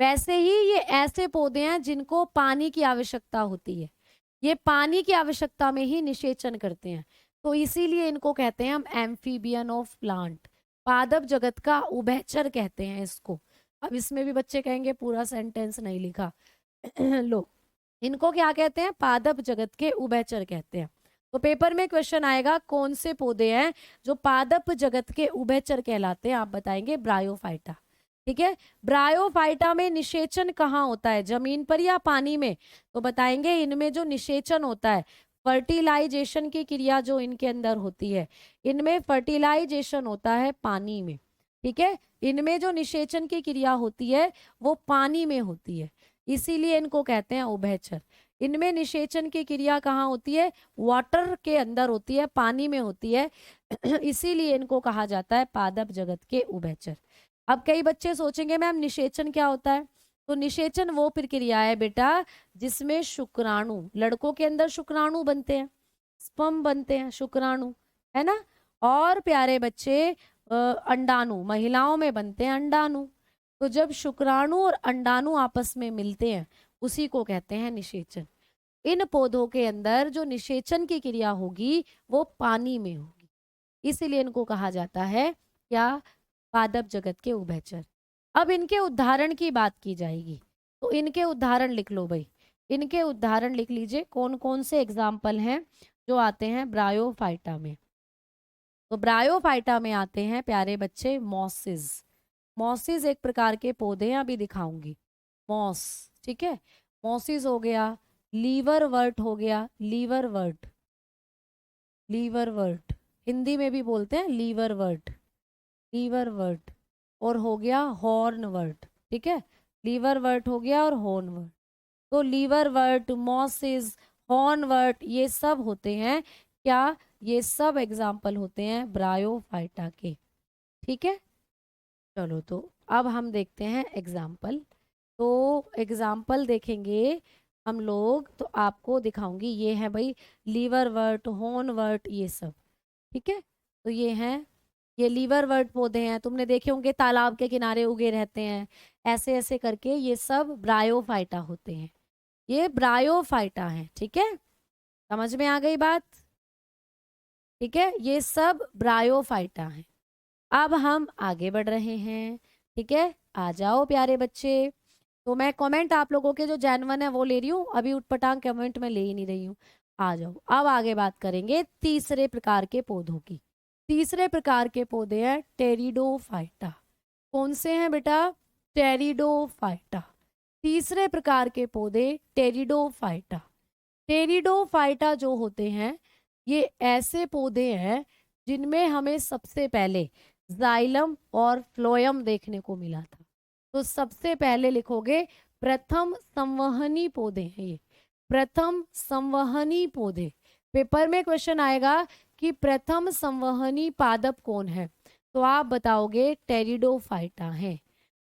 Speaker 1: वैसे ही ये ऐसे पौधे हैं जिनको पानी की आवश्यकता होती है, ये पानी की आवश्यकता में ही निषेचन करते हैं, तो इसीलिए इनको कहते हैं हम एम्फीबियन ऑफ प्लांट, पादप जगत का उभयचर कहते हैं इसको। अब इसमें भी बच्चे कहेंगे पूरा सेंटेंस नहीं लिखा। लो, इनको क्या कहते हैं? पादप जगत के उभयचर कहते हैं। तो पेपर में क्वेश्चन आएगा कौन से पौधे हैं जो पादप जगत के उभयचर कहलाते हैं? आप बताएंगे ब्रायोफाइटा। ठीक है, ब्रायोफाइटा में निषेचन कहाँ होता है, जमीन पर या पानी में? तो बताएंगे इनमें जो निषेचन होता है, फर्टिलाइजेशन की क्रिया जो इनके अंदर होती है, इनमें फर्टिलाइजेशन होता है पानी में। ठीक है, इनमें जो निषेचन की क्रिया होती है वो पानी में होती है, इसीलिए इनको कहते हैं उभयचर। इनमें निषेचन की क्रिया कहाँ होती है? वाटर के अंदर होती है, पानी में होती है। इसीलिए इनको कहा जाता है पादप जगत के उभयचर। अब कई बच्चे सोचेंगे मैम निषेचन क्या होता है? तो निषेचन वो प्रक्रिया है बेटा जिसमें शुक्राणु, लड़कों के अंदर शुक्राणु बनते हैं, स्पर्म बनते हैं, शुक्राणु, है ना। और प्यारे बच्चे अंडाणु, महिलाओं में बनते हैं अंडाणु। तो जब शुक्राणु और अंडाणु आपस में मिलते हैं उसी को कहते हैं निषेचन। इन पौधों के अंदर जो निषेचन की क्रिया होगी वो पानी में होगी, इसीलिए इनको कहा जाता है क्या? पादप जगत के उभयचर। अब इनके उदाहरण की बात की जाएगी, तो इनके उदाहरण लिख लो भाई, इनके उदाहरण लिख लीजिए कौन कौन से एग्जाम्पल हैं जो आते हैं ब्रायोफाइटा में। तो ब्रायोफाइटा में आते हैं प्यारे बच्चे मॉसिस। मॉसिस एक प्रकार के पौधे हैं, अभी दिखाऊंगी। मॉस, ठीक है, मॉसिस हो गया, लीवर वर्ट हो गया, लीवर वर्ट, लीवर वर्ट हिंदी में भी बोलते हैं लीवर वर्ट, लीवर वर्ट, और हो गया हॉर्न वर्ट। ठीक है, लीवर वर्ट हो गया और हॉर्न वर्ट। तो लीवर वर्ट, मॉसिस, हॉर्न वर्ट, ये सब होते हैं क्या? ये सब एग्जाम्पल होते हैं ब्रायोफाइटा के। ठीक है, चलो तो अब हम देखते हैं एग्जाम्पल। तो एग्जाम्पल देखेंगे हम लोग तो आपको दिखाऊंगी, ये है भाई लीवर वर्ट, हॉर्न वर्ट, ये सब। ठीक है, तो ये हैं, ये लीवर वर्ट पौधे हैं, तुमने देखे होंगे तालाब के किनारे उगे रहते हैं, ऐसे ऐसे करके, ये सब ब्रायोफाइटा होते हैं, ये ब्रायोफाइटा है। ठीक है, समझ में आ गई बात? ठीक है, ये सब ब्रायोफाइटा है। अब हम आगे बढ़ रहे हैं। ठीक है, आ जाओ प्यारे बच्चे। तो मैं कमेंट आप लोगों के जो जेन्युइन है वो ले रही हूँ, अभी उटपटांग कमेंट में ले ही नहीं रही हूँ। आ जाओ, अब आगे बात करेंगे तीसरे प्रकार के पौधों की। तीसरे प्रकार के पौधे हैं टेरिडोफाइटा। कौन से हैं बेटा? टेरिडोफाइटा। तीसरे प्रकार के पौधे टेरिडोफाइटा। टेरिडोफाइटा जो होते हैं ये ऐसे पौधे हैं जिनमें हमें सबसे पहले जाइलम और फ्लोयम देखने को मिला था। तो सबसे पहले लिखोगे प्रथम संवहनी पौधे हैं ये, प्रथम संवहनी पौधे। पेपर में क्वेश्चन आएगा कि प्रथम संवहनी पादप कौन है, तो आप बताओगे टेरिडोफाइटा है।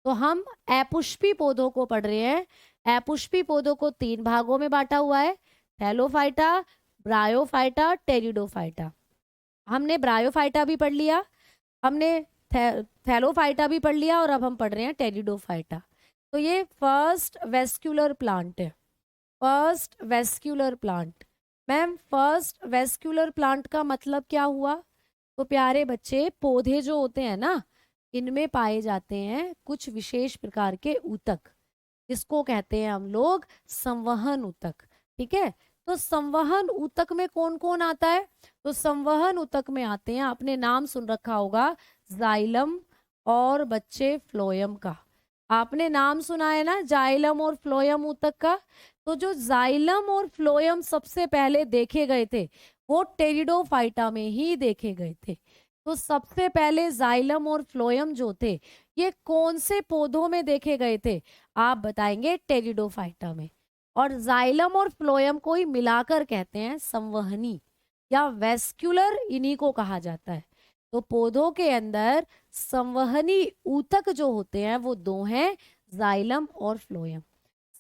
Speaker 1: तो हम अपुष्पी पौधों को पढ़ रहे हैं। अपुष्पी पौधों को 3 भागों में बांटा हुआ है, थैलोफाइटा, ब्रायोफाइटा, टेरिडोफाइटा। हमने ब्रायोफाइटा भी पढ़ लिया, हमने थैलोफाइटा भी पढ़ लिया, और अब हम पढ़ रहे हैं टेरिडोफाइटा। तो ये फर्स्ट वेस्क्यूलर प्लांट है, first vascular plant. Ma'am first vascular plant का मतलब क्या हुआ? तो प्यारे बच्चे पौधे जो होते हैं ना, इनमें पाए जाते हैं कुछ विशेष प्रकार के ऊतक, जिसको कहते हैं हम लोग संवहन ऊतक। ठीक है, तो संवहन ऊतक में कौन कौन आता है? तो संवहन ऊतक में आते हैं, आपने नाम सुन रखा होगा जाइलम और बच्चे फ्लोयम का। आपने नाम सुना है ना जाइलम और फ्लोयम ऊतक का। तो जो जाइलम और फ्लोयम सबसे पहले देखे गए थे वो टेरिडोफाइटा में ही देखे गए थे। तो सबसे पहले जाइलम और फ्लोयम जो थे ये कौन से पौधों में देखे गए थे? आप बताएंगे टेरिडोफाइटा में। और जाइलम और फ्लोयम को ही मिलाकर कहते हैं संवहनी या वेस्क्यूलर, इन्हीं को कहा जाता है। तो पौधों के अंदर संवहनी ऊतक जो होते हैं वो 2 हैं, जाइलम और फ्लोयम।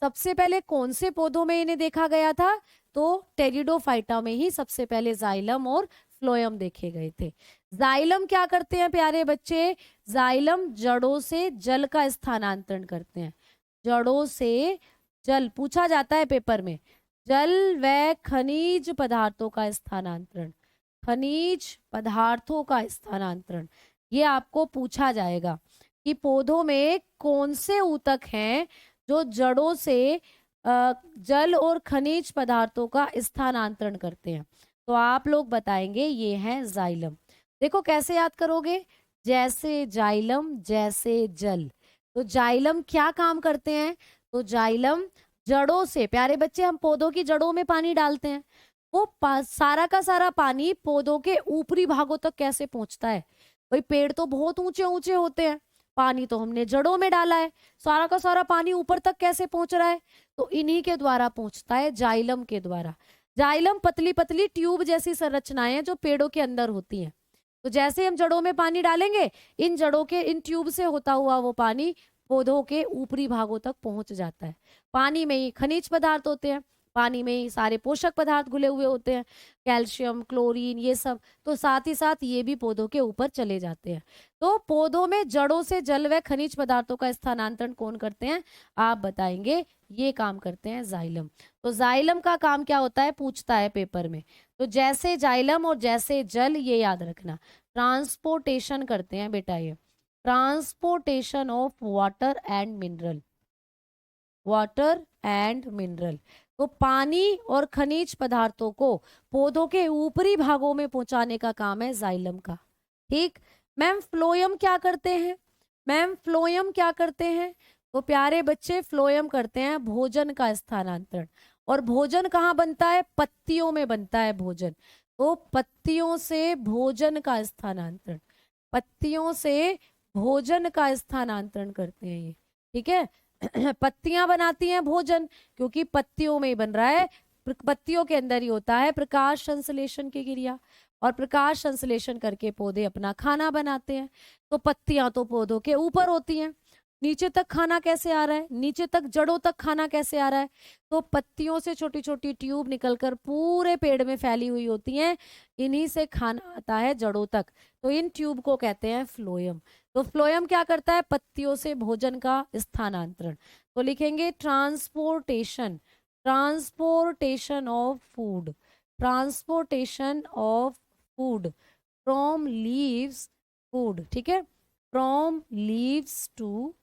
Speaker 1: सबसे पहले कौन से पौधों में इन्हें देखा गया था? तो टेरिडोफाइटा में ही सबसे पहले जाइलम और फ्लोएम देखे गए थे। जाइलम क्या करते हैं प्यारे बच्चे? जाइलम जड़ों से जल का स्थानांतरण करते हैं। जड़ों से जल पूछा जाता है पेपर में, जल व खनिज पदार्थों का स्थानांतरण, खनिज पदार्थों का स्थानांतरण, ये आपको पूछा जाएगा कि पौधों में कौन से ऊतक हैं जो जड़ों से जल और खनिज पदार्थों का स्थानांतरण करते हैं। तो आप लोग बताएंगे ये है जाइलम। देखो कैसे याद करोगे, जैसे जाइलम जैसे जल। तो जाइलम क्या काम करते हैं? तो जाइलम जड़ों से, प्यारे बच्चे हम पौधों की जड़ों में पानी डालते हैं, वो सारा का सारा पानी पौधों के ऊपरी भागों तक कैसे पहुंचता है? भाई पेड़ तो बहुत ऊंचे ऊंचे होते हैं, पानी तो हमने जड़ों में डाला है, सारा का सारा पानी ऊपर तक कैसे पहुंच रहा है? तो इन्हीं के द्वारा पहुंचता है, जाइलम के द्वारा। जाइलम पतली पतली ट्यूब जैसी संरचनाएं हैं जो पेड़ों के अंदर होती हैं। तो जैसे हम जड़ों में पानी डालेंगे, इन जड़ों के इन ट्यूब से होता हुआ वो पानी पौधों के ऊपरी भागों तक पहुंच जाता है। पानी में ही खनिज पदार्थ होते हैं, पानी में ही सारे पोषक पदार्थ घुले हुए होते हैं, कैल्शियम, क्लोरीन, ये सब। तो साथ ही साथ ये भी पौधों के ऊपर चले जाते हैं। तो पौधों में जड़ों से जल व खनिज पदार्थों का स्थानांतरण कौन करते हैं? आप बताएंगे, ये काम करते हैं जाइलम। तो जाइलम का काम क्या होता है, पूछता है पेपर में। तो जैसे जाइलम और जैसे जल, ये याद रखना, ट्रांसपोर्टेशन करते हैं बेटा, ये transportation of water and mineral, water and mineral. तो पानी और खनिज पदार्थों को पौधों के ऊपरी भागों में पहुंचाने का काम है जाइलम का। ठीक। मैम फ्लोएम क्या करते हैं? मैम फ्लोएम क्या करते हैं? तो प्यारे बच्चे फ्लोएम करते हैं भोजन का स्थानांतरण। और भोजन कहाँ बनता है? पत्तियों में बनता है भोजन। तो पत्तियों से भोजन का स्थानांतरण, पत्तियों से भोजन का स्थानांतरण करते हैं ये। ठीक है। पत्तियां बनाती हैं भोजन, क्योंकि पत्तियों में ही बन रहा है, पत्तियों के अंदर ही होता है प्रकाश संश्लेषण की क्रिया, और प्रकाश संश्लेषण करके पौधे अपना खाना बनाते हैं। तो पत्तियां तो पौधों के ऊपर होती हैं, नीचे तक खाना कैसे आ रहा है? नीचे तक जड़ों तक खाना कैसे आ रहा है? तो पत्तियों से छोटी छोटी ट्यूब निकलकर पूरे पेड़ में फैली हुई होती हैं, इन्हीं से खाना आता है जड़ों तक। तो इन ट्यूब को कहते हैं फ्लोएम। तो फ्लोएम क्या करता है? पत्तियों से भोजन का स्थानांतरण। तो लिखेंगे transportation, transportation of food, transportation of food from leaves, food, ठीक है, from leaves to,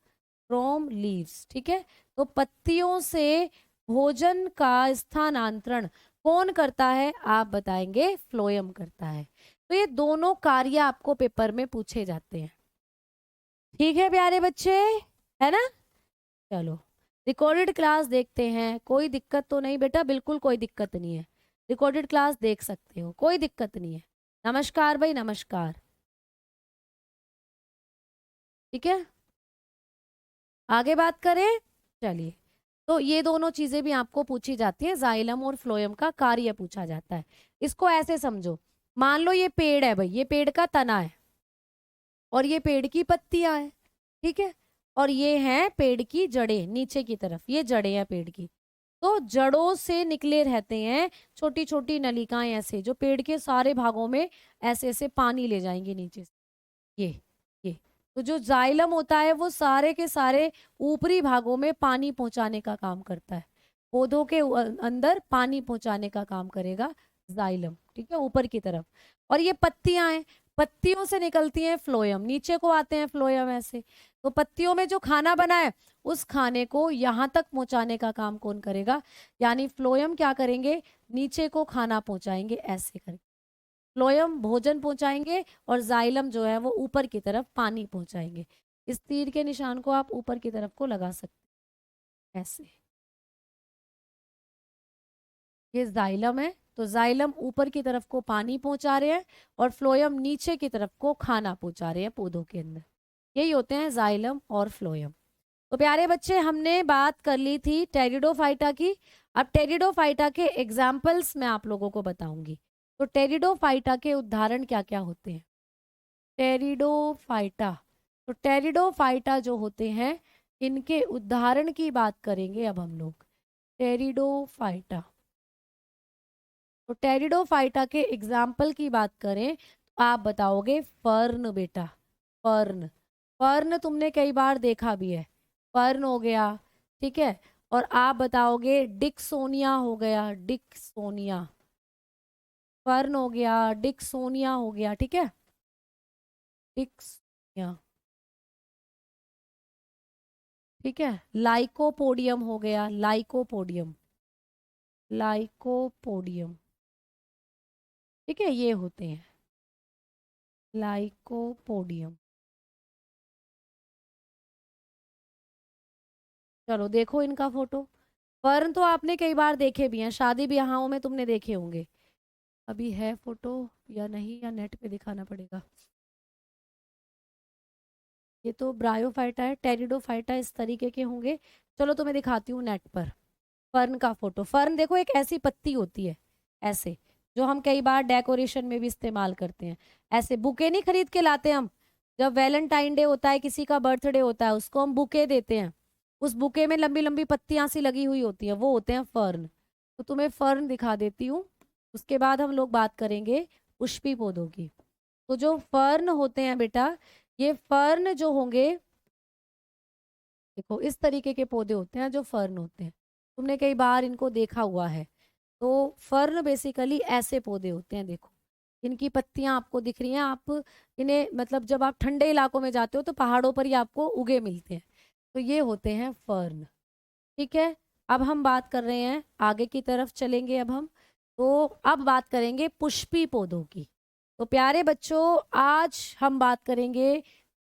Speaker 1: from leaves, ठीक है। तो पत्तियों से भोजन का स्थानांतरण कौन करता है? आप बताएंगे, फ्लोएम करता है। तो ये दोनों कार्य आपको पेपर में पूछे जाते हैं। ठीक है प्यारे बच्चे, है ना? चलो रिकॉर्डेड क्लास देखते हैं। कोई दिक्कत तो नहीं बेटा? बिल्कुल कोई दिक्कत नहीं है, रिकॉर्डेड क्लास देख सकते हो, कोई दिक्कत नहीं है। नमस्कार भाई, नमस्कार। ठीक है, आगे बात करें। चलिए, तो ये दोनों चीजें भी आपको पूछी जाती है, जाइलम और फ्लोएम का कार्य पूछा जाता है। इसको ऐसे समझो, मान लो ये पेड़ है भाई, ये पेड़ का तना है और ये पेड़ की पत्तियां हैं, ठीक है, और ये हैं पेड़ की जड़ें, नीचे की तरफ ये जड़ें हैं पेड़ की। तो जड़ों से निकले रहते हैं छोटी छोटी नलिकाएं ऐसे, जो पेड़ के सारे भागों में ऐसे ऐसे पानी ले जाएंगे नीचे से, ये। तो जो जाइलम होता है वो सारे के सारे ऊपरी भागों में पानी पहुंचाने का काम करता है, पौधों के अंदर पानी पहुंचाने का काम करेगा जाइलम, ठीक है, ऊपर की तरफ। और ये पत्तियां हैं, पत्तियों से निकलती हैं फ्लोएम, नीचे को आते हैं फ्लोएम ऐसे। तो पत्तियों में जो खाना बना है उस खाने को यहाँ तक पहुंचाने का काम कौन करेगा? यानी फ्लोएम क्या करेंगे? नीचे को खाना पहुंचाएंगे ऐसे करके, फ्लोएम भोजन पहुंचाएंगे और जाइलम जो है वो ऊपर की तरफ पानी पहुंचाएंगे। इस तीर के निशान को आप ऊपर की तरफ को लगा सकते हैं ऐसे, ये जाइलम है। तो जाइलम ऊपर की तरफ को पानी पहुंचा रहे हैं और फ्लोएम नीचे की तरफ को खाना पहुंचा रहे हैं पौधों के अंदर। यही होते हैं जाइलम और फ्लोएम। तो प्यारे बच्चे, हमने बात कर ली थी टेरिडोफाइटा की। अब टेरिडोफाइटा के एग्जाम्पल्स मैं आप लोगों को बताऊंगी। तो टेरिडोफाइटा के उदाहरण क्या क्या होते हैं? टेरिडोफाइटा, तो टेरिडोफाइटा जो होते हैं इनके उदाहरण की बात करेंगे अब हम लोग। टेरिडोफाइटा, तो टेरिडोफाइटा के एग्जाम्पल की बात करें तो आप बताओगे फर्न बेटा, फर्न। फर्न तुमने कई बार देखा भी है, फर्न हो गया, ठीक है। और आप बताओगे डिक्सोनिया हो गया, डिक्सोनिया। फर्न हो गया, डिक्सोनिया हो गया, ठीक है, डिक्सोनिया, ठीक है। लाइकोपोडियम हो गया, लाइकोपोडियम, लाइकोपोडियम, ठीक है, ये होते हैं लाइकोपोडियम। चलो देखो इनका फोटो। फर्न तो आपने कई बार देखे भी हैं, शादी ब्याहों में तुमने देखे होंगे। अभी है फोटो या नहीं, या नेट पे दिखाना पड़ेगा। ये तो ब्रायोफाइटा है, टेरिडोफाइटा इस तरीके के होंगे। चलो तुम्हें दिखाती हूँ नेट पर फर्न का फोटो। फर्न देखो एक ऐसी पत्ती होती है, ऐसे, जो हम कई बार डेकोरेशन में भी इस्तेमाल करते हैं। ऐसे बुके नहीं खरीद के लाते हम, जब वैलेंटाइन डे होता है, किसी का बर्थडे होता है, उसको हम बुके देते हैं। उस बुके में लंबी लंबी पत्तियां सी लगी हुई होती है, वो होते हैं फर्न। तो तुम्हें फर्न दिखा देती हूँ, उसके बाद हम लोग बात करेंगे पुष्पी पौधों की। तो जो फर्न होते हैं बेटा, ये फर्न जो होंगे, देखो इस तरीके के पौधे होते हैं जो फर्न होते हैं, तुमने कई बार इनको देखा हुआ है। तो फर्न बेसिकली ऐसे पौधे होते हैं, देखो इनकी पत्तियां आपको दिख रही हैं। आप इन्हें मतलब जब आप ठंडे इलाकों में जाते हो तो पहाड़ों पर ही आपको उगे मिलते हैं। तो ये होते हैं फर्न, ठीक है। अब हम बात कर रहे हैं, आगे की तरफ चलेंगे अब हम। तो अब बात करेंगे पुष्पी पौधों की। तो प्यारे बच्चों, आज हम बात करेंगे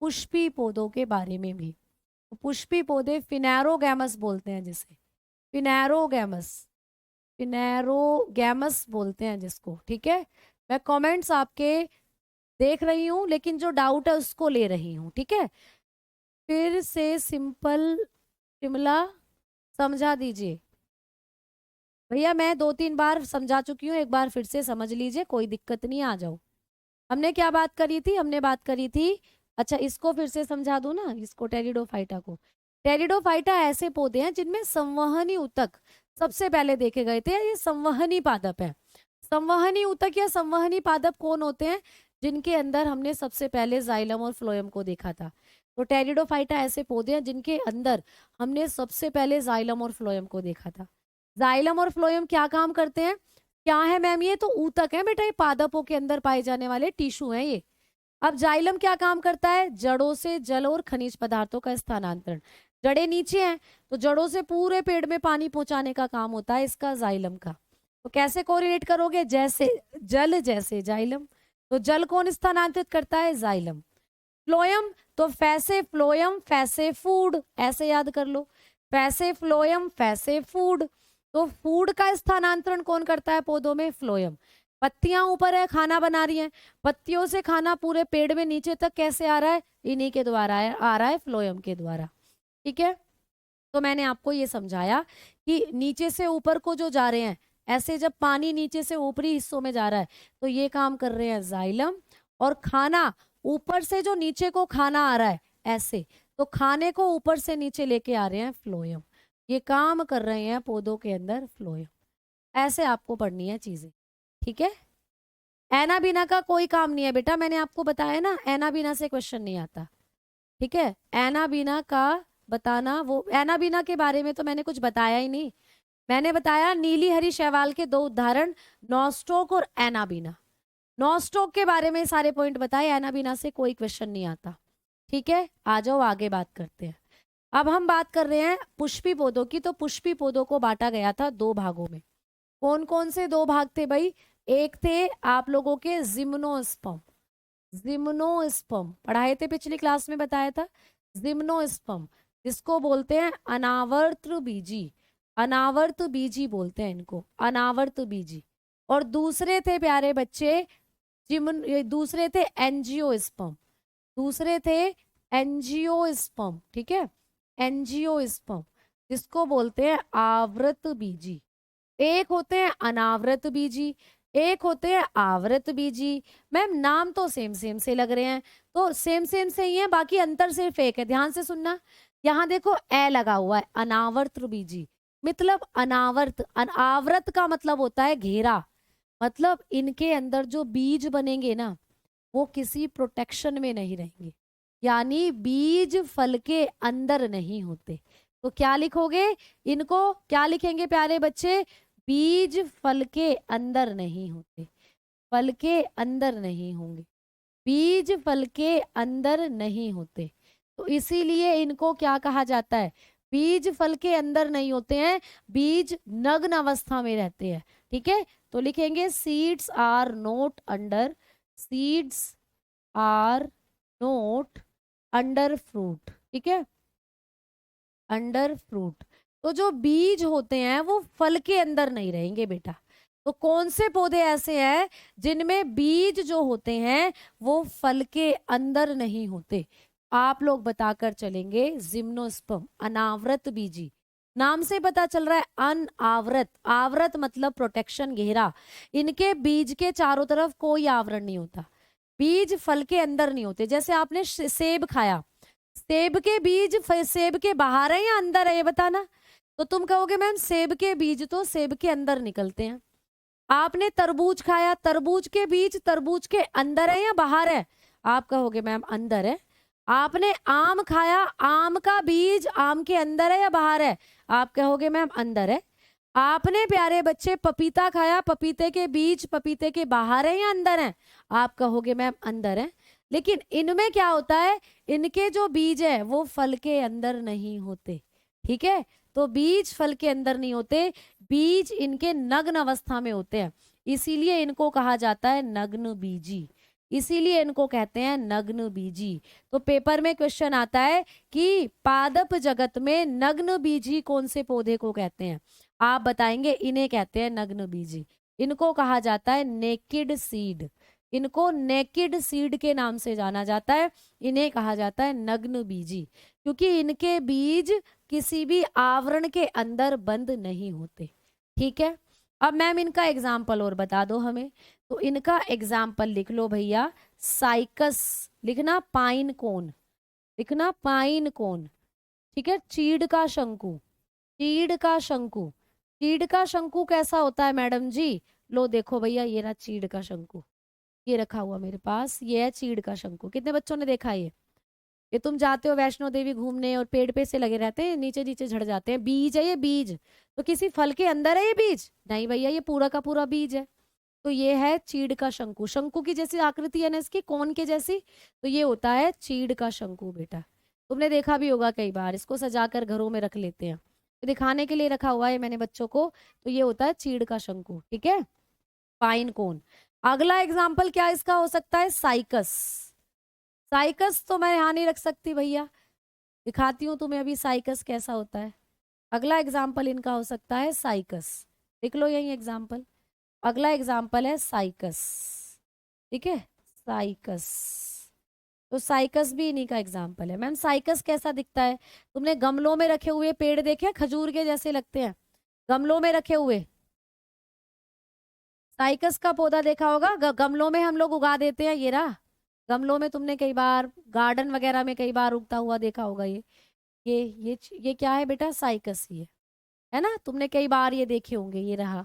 Speaker 1: पुष्पी पौधों के बारे में भी। तो पुष्पी पौधे फिनेरोगैमस बोलते हैं जिसे, फिनेरोगैमस, फिनेरोगैमस बोलते हैं जिसको, ठीक है। मैं कमेंट्स आपके देख रही हूँ, लेकिन जो डाउट है उसको ले रही हूँ, ठीक है। फिर से सिंपल शिमला समझा दीजिए भैया, मैं 2-3 बार समझा चुकी हूँ, एक बार फिर से समझ लीजिए, कोई दिक्कत नहीं, आ जाओ। हमने क्या बात करी थी, हमने बात करी थी, अच्छा इसको फिर से समझा दूं ना, इसको टेरिडोफाइटा को। टेरिडोफाइटा ऐसे पौधे हैं जिनमें संवहनी ऊतक सबसे पहले देखे गए थे। ये संवहनी पादप है। संवहनी ऊतक या संवहनी पादप कौन होते हैं? जिनके अंदर हमने सबसे पहले जाइलम और फ्लोएम को देखा था। तो टेरिडोफाइटा ऐसे पौधे हैं जिनके अंदर हमने सबसे पहले जाइलम और फ्लोएम को देखा था। जाइलम और फ्लोएम क्या काम करते हैं? क्या है मैम? ये तो ऊतक है बेटा, ये पादपों के अंदर पाए जाने वाले टिश्यू हैं ये। अब जाइलम क्या काम करता है? जड़ों से जल और खनिज पदार्थों का स्थानांतरण। जड़ें नीचे हैं तो जड़ों से पूरे पेड़ में पानी पहुंचाने का काम होता है इसका, जाइलम का। तो कैसे कोरिलेट करोगे? जैसे जल जैसे जाइलम, तो जल कौन स्थानांतरित करता है? जाइलम। फ्लोएम, तो फैसे फ्लोएम फैसे फूड, ऐसे याद कर लो, फैसे फ्लोएम फैसे फूड। तो फूड का स्थानांतरण कौन करता है पौधों में? फ्लोएम। पत्तियां ऊपर है, खाना बना रही हैं, पत्तियों से खाना पूरे पेड़ में नीचे तक कैसे आ रहा है? इन्हीं के द्वारा आ रहा है, फ्लोएम के द्वारा, ठीक है। तो मैंने आपको ये समझाया कि नीचे से ऊपर को जो जा रहे हैं, ऐसे जब पानी नीचे से ऊपरी हिस्सों में जा रहा है तो ये काम कर रहे हैं जाइलम, और खाना ऊपर से जो नीचे को खाना आ रहा है ऐसे, तो खाने को ऊपर से नीचे लेके आ रहे हैं फ्लोएम। ये काम कर रहे हैं पौधों के अंदर फ्लोएम। ऐसे आपको पढ़नी है चीजें, ठीक है। एना बिना का कोई काम नहीं है बेटा, मैंने आपको बताया ना, एना बिना से क्वेश्चन नहीं आता, ठीक है। एना बिना का बताना, वो एना बिना के बारे में तो मैंने कुछ बताया ही नहीं। मैंने बताया नीली हरी शैवाल के 2 उदाहरण, नॉस्टॉक और एनाबीना। नॉस्टॉक के बारे में सारे पॉइंट बताए, एनाबीना से कोई क्वेश्चन नहीं आता, ठीक है। आ जाओ आगे बात करते हैं। अब हम बात कर रहे हैं पुष्पी पौधों की। तो पुष्पी पौधों को बांटा गया था 2 भागों में। कौन कौन से 2 भाग थे भाई? एक थे आप लोगों के जिम्नोस्पर्म, जिम्नोस्पर्म पढ़ाए थे पिछली क्लास में, बताया था। जिम्नोस्पर्म जिसको बोलते हैं अनावर्त बीजी, अनावर्त बीजी बोलते हैं इनको, अनावर्त बीजी। और दूसरे थे प्यारे बच्चे दूसरे थे एंजियोस्पर्म, दूसरे थे एंजियोस्पर्म, ठीक है, एंजियोस्पर्म जिसको बोलते हैं आवृत बीजी। एक होते हैं अनावृत बीजी, एक होते हैं आवृत बीजी। मैम नाम तो सेम सेम से लग रहे हैं, तो सेम सेम से ही है, बाकी अंतर सिर्फ एक है, ध्यान से सुनना। यहाँ देखो ए लगा हुआ है, अनावर्त बीजी मतलब अनावर्त। अनावृत का मतलब होता है घेरा, मतलब इनके अंदर जो बीज बनेंगे ना, वो किसी प्रोटेक्शन में नहीं रहेंगे, यानी बीज फल के अंदर नहीं होते। तो क्या लिखोगे, इनको क्या लिखेंगे प्यारे बच्चे, बीज फल के अंदर नहीं होते, फल के अंदर नहीं होंगे, बीज फल के अंदर नहीं होते। तो इसीलिए इनको क्या कहा जाता है, बीज फल के अंदर नहीं होते हैं, बीज नग्न अवस्था में रहते हैं। ठीक है, तो लिखेंगे seeds are not under, seeds are not under fruit. ठीक है, अंडर फ्रूट। तो जो बीज होते हैं वो फल के अंदर नहीं रहेंगे बेटा। तो कौन से पौधे ऐसे हैं जिनमें बीज जो होते हैं वो फल के अंदर नहीं होते, आप लोग बताकर चलेंगे। जिम्नोस्पर्म, अनावृत बीजी, नाम से पता चल रहा है अनावृत, आवृत मतलब प्रोटेक्शन, घेरा। इनके बीज के चारों तरफ कोई आवरण नहीं होता, बीज फल के अंदर नहीं होते। जैसे आपने सेब खाया, सेब के बीज सेब के बाहर है या अंदर है, ये बताना। तो तुम कहोगे मैम सेब के बीज तो सेब के अंदर निकलते हैं। आपने तरबूज खाया, तरबूज के बीज तरबूज के अंदर है या बाहर है, आप कहोगे मैम अंदर है। आपने आम खाया, आम का बीज आम के अंदर है या बाहर है, आप कहोगे मैम अंदर है। आपने प्यारे बच्चे पपीता खाया, पपीते के बीज पपीते के बाहर है या अंदर है, आप कहोगे मैम अंदर है। लेकिन इनमें क्या होता है, इनके जो बीज है वो फल के अंदर नहीं होते। ठीक है, तो बीज फल के अंदर नहीं होते, बीज इनके नग्न अवस्था में होते हैं, इसीलिए इनको कहा जाता है नग्न बीजी, इसीलिए इनको कहते हैं नग्न बीजी। तो पेपर में क्वेश्चन आता है कि पादप जगत में नग्न बीजी कौन से पौधे को कहते हैं, आप बताएंगे इन्हें कहते हैं नग्न बीजी। इनको कहा जाता है नेकेड सीड, इनको नेकेड सीड के नाम से जाना जाता है, इन्हें कहा जाता है नग्न बीजी, क्योंकि इनके बीज किसी भी आवरण के अंदर बंद नहीं होते। ठीक है, अब मैम इनका एग्जाम्पल और बता दो हमें। तो इनका एग्जाम्पल लिख लो भैया, साइकस लिखना, पाइन कोन लिखना, पाइन कोन। ठीक है, चीड़ का शंकु, चीड़ का शंकु, चीड़ का शंकु कैसा होता है मैडम जी, लो देखो भैया ये रहा चीड़ का शंकु, ये रखा हुआ मेरे पास, ये है चीड़ का शंकु। कितने बच्चों ने देखा ये तुम जाते हो वैष्णो देवी घूमने और पेड़ पे से लगे रहते हैं, नीचे नीचे झड़ जाते हैं, बीज है ये बीज। तो किसी फल के अंदर है ये बीज, नहीं भैया ये पूरा का पूरा बीज है। तो ये है चीड़ का शंकु, शंकु की जैसी आकृति है ना इसकी, कोन के जैसी, तो ये होता है चीड़ का शंकु बेटा। तुमने देखा भी होगा कई बार, इसको सजाकर घरों में रख लेते हैं, तो दिखाने के लिए रखा हुआ है मैंने बच्चों को। तो ये होता है चीड़ का शंकु। ठीक है, पाइन कोन। अगला एग्जाम्पल क्या इसका हो सकता है, साइकस। साइकस तो मैं यहाँ नहीं रख सकती भैया, दिखाती हूँ तुम्हें अभी साइकस कैसा होता है। अगला एग्जाम्पल इनका हो सकता है साइकस, लिख लो यही एग्जाम्पल। अगला एग्जाम्पल है साइकस। ठीक है, साइकस, तो साइकस भी इन्हीं का एग्जाम्पल है। मैम साइकस कैसा दिखता है, तुमने गमलों में रखे हुए पेड़ देखे, खजूर के जैसे लगते हैं, गमलों में रखे हुए साइकस का पौधा देखा होगा, गमलों में हम लोग उगा देते हैं, ये रहा गमलों में, तुमने कई बार गार्डन वगैरह में कई बार उगता हुआ देखा होगा। ये क्या है बेटा, साइकस ही है ना, तुमने कई बार ये देखे होंगे, ये रहा,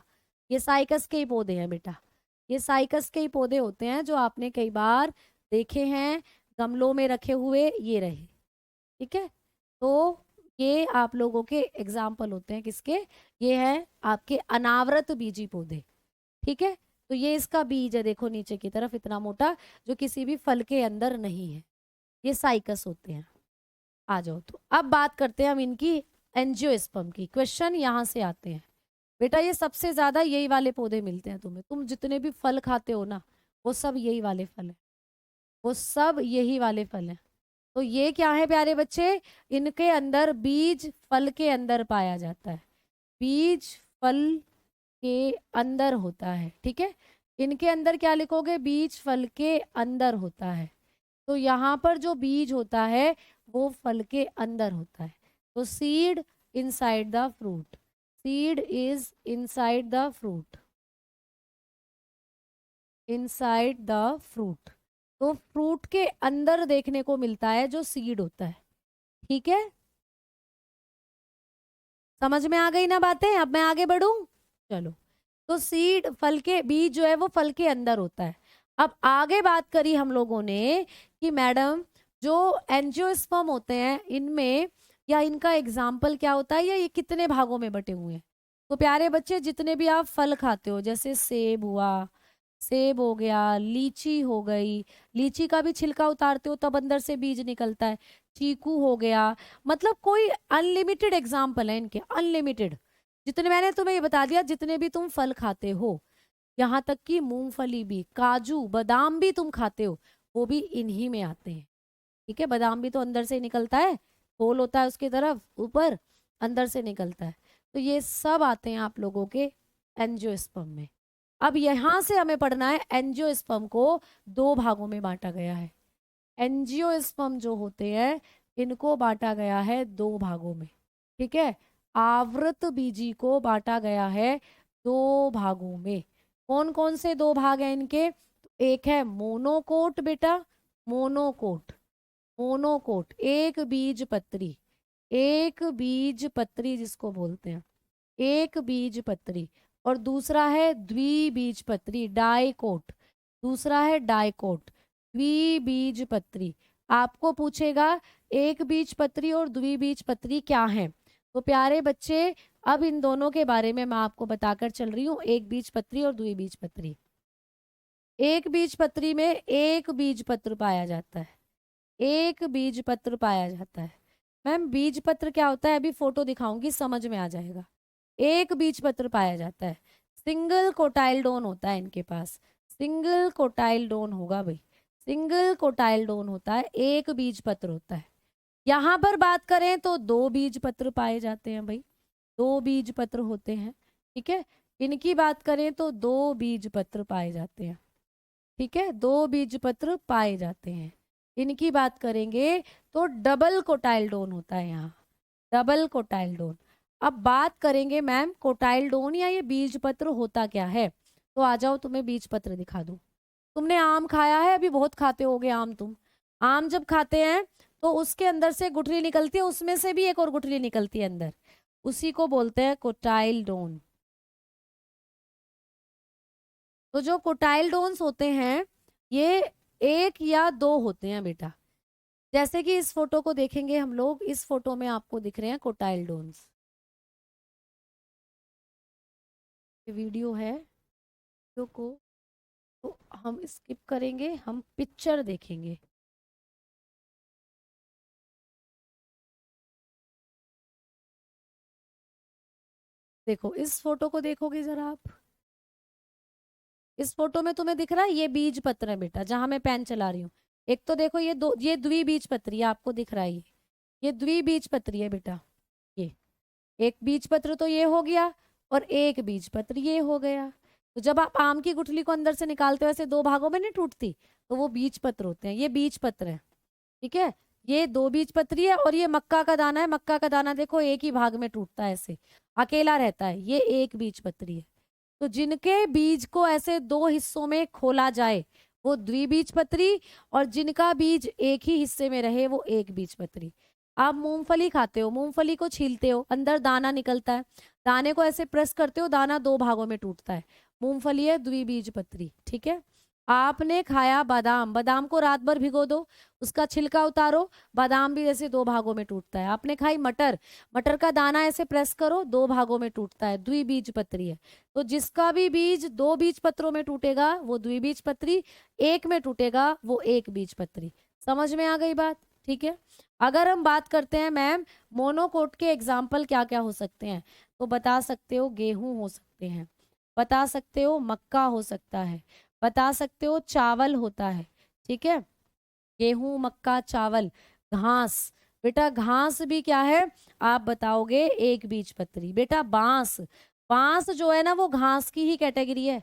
Speaker 1: ये साइकस के ही पौधे हैं बेटा, ये साइकस के ही पौधे होते हैं जो आपने कई बार देखे हैं गमलों में रखे हुए, ये रहे। ठीक है, तो ये आप लोगों के एग्जाम्पल होते हैं किसके, ये है आपके अनावृत बीजी पौधे। ठीक है, तो ये इसका बीज है, देखो नीचे की तरफ इतना मोटा, जो किसी भी फल के अंदर नहीं है, ये साइकस होते हैं। आ जाओ, तो अब बात करते हैं हम इनकी एंजियोस्पर्म की। क्वेश्चन यहाँ से आते हैं बेटा, ये सबसे ज्यादा यही वाले पौधे मिलते हैं तुम्हें, तुम जितने भी फल खाते हो ना वो सब यही वाले फल है, वो सब यही वाले फल हैं। तो ये क्या है प्यारे बच्चे, इनके अंदर बीज फल के अंदर पाया जाता है, बीज फल के अंदर होता है। ठीक है, इनके अंदर क्या लिखोगे, बीज फल के अंदर होता है। तो यहाँ पर जो बीज होता है वो फल के अंदर होता है। तो seed inside the fruit, seed is inside the fruit, inside the fruit. तो फ्रूट के अंदर देखने को मिलता है जो सीड होता है। ठीक है, समझ में आ गई ना बातें, अब मैं आगे बढ़ूं, चलो। तो सीड, फल के बीज जो है वो फल के अंदर होता है। अब आगे बात करी हम लोगों ने कि मैडम जो एंजियोस्पर्म होते हैं इनमें या इनका एग्जाम्पल क्या होता है या ये कितने भागों में बटे हुए हैं। तो प्यारे बच्चे जितने भी आप फल खाते हो, जैसे सेब हुआ, सेब हो गया, लीची हो गई, लीची का भी छिलका उतारते हो तब अंदर से बीज निकलता है, चीकू हो गया, मतलब कोई अनलिमिटेड एग्जाम्पल है इनके, अनलिमिटेड। जितने मैंने तुम्हें ये बता दिया, जितने भी तुम फल खाते हो, यहाँ तक कि मूंगफली भी, काजू बादाम भी तुम खाते हो, वो भी इन्हीं में आते हैं। ठीक है, बादाम भी तो अंदर से निकलता है, होल होता है उसकी तरफ ऊपर, अंदर से निकलता है। तो ये सब आते हैं आप लोगों के एंजियोस्पर्म में। अब यहां से हमें पढ़ना है एंजियोस्पर्म को दो भागों में बांटा गया है। एंजियोस्पर्म जो होते हैं इनको बांटा गया है दो भागों में। ठीक है, आवृत बीजी को बांटा गया है दो भागों में। कौन कौन से दो भाग हैं इनके? एक है मोनोकोट बेटा, मोनोकोट, मोनोकोट एक बीज पत्री, एक बीज पत्री जिसको बोलते हैं, एक बीज पत्री। और दूसरा है द्विबीजपत्री, डाइकोट, दूसरा है डाइकोट, द्विबीजपत्री। आपको पूछेगा एक बीज पत्री और द्विबीजपत्री क्या है। तो प्यारे बच्चे अब इन दोनों के बारे में मैं आपको बताकर चल रही हूँ, एक बीज पत्री और द्विबीजपत्री। एक बीज पत्री में एक बीज पत्र पाया जाता है, एक बीज पत्र पाया जाता है। मैम बीज पत्र क्या होता है अभी फोटो दिखाऊंगी, समझ में आ जाएगा। एक बीज पत्र पाया जाता है, सिंगल कोटाइलडोन होता है इनके पास, सिंगल कोटाइलडोन होगा भाई, सिंगल कोटाइलडोन होता है, एक बीज पत्र होता है। यहाँ पर बात करें तो दो बीज पत्र पाए जाते हैं भाई, दो बीज पत्र होते हैं। ठीक है, इनकी बात करें तो दो बीज पत्र पाए जाते हैं। ठीक है, दो बीज पत्र पाए जाते हैं। इनकी बात करेंगे तो डबल कोटाइलडोन होता है यहाँ, डबल कोटाइलडोन। अब बात करेंगे मैम कोटाइलडोन या ये बीज पत्र होता क्या है। तो आ जाओ तुम्हें बीज पत्र दिखा दूं। तुमने आम खाया है, अभी बहुत खाते होगे आम तुम। आम जब खाते हैं तो उसके अंदर से गुठली निकलती है, उसमें से भी एक और गुठली निकलती है अंदर, उसी को बोलते हैं कोटाइलडोन। तो जो कोटाइलडोन्स होते हैं ये एक या दो होते हैं बेटा। जैसे कि इस फोटो को देखेंगे हम लोग, इस फोटो में आपको दिख रहे हैं कोटाइलडोन्स। ये वीडियो है, वीडियो को तो हम स्किप करेंगे, हम पिक्चर देखेंगे। देखो इस फोटो को देखोगे जरा आप, इस फोटो में तुम्हें दिख रहा है ये बीज पत्र है बेटा, जहां मैं पेन चला रही हूँ। एक तो देखो ये दो, ये द्विबीज पत्री है, आपको दिख रहा है ये द्विबीज पत्री है बेटा। ये एक बीज पत्र तो ये हो गया और एक बीज पत्र ये हो गया। तो जब आप आम की गुठली को अंदर से निकालते हो ऐसे दो भागों में नहीं टूटती, तो वो बीज पत्र होते हैं, ये बीज पत्र है। ठीक है, ये दो बीज पत्री है और ये मक्का का दाना है, मक्का का दाना देखो एक ही भाग में टूटता है, ऐसे अकेला रहता है, ये एक बीज पत्री है। तो जिनके बीज को ऐसे दो हिस्सों में खोला जाए वो द्विबीजपत्री, और जिनका बीज एक ही हिस्से में रहे वो एक बीजपत्री। आप मूंगफली खाते हो, मूंगफली को छीलते हो, अंदर दाना निकलता है, दाने को ऐसे प्रेस करते हो, दाना दो भागों में टूटता है, मूंगफली है द्विबीजपत्री। ठीक है, आपने खाया बादाम, बादाम को रात भर भिगो दो, उसका छिलका उतारो, बादाम भी जैसे दो भागों में टूटता है। आपने खाई मटर, मटर का दाना ऐसे प्रेस करो, दो भागों में टूटता है, द्विबीजपत्री है। तो जिसका भी बीज दो बीज पत्रों में टूटेगा वो द्विबीजपत्री, एक में टूटेगा वो एक बीजपत्री। समझ में आ गई बात? ठीक है, अगर हम बात करते हैं मैम मोनोकोट के एग्जाम्पल क्या क्या हो सकते हैं, तो बता सकते हो गेहूं हो सकते हैं, बता सकते हो मक्का हो सकता है, बता सकते हो चावल होता है। ठीक है, गेहूं मक्का चावल। घास, बेटा घास भी क्या है आप बताओगे, एक बीजपत्री। बेटा बांस, बांस जो है ना वो घास की ही कैटेगरी है।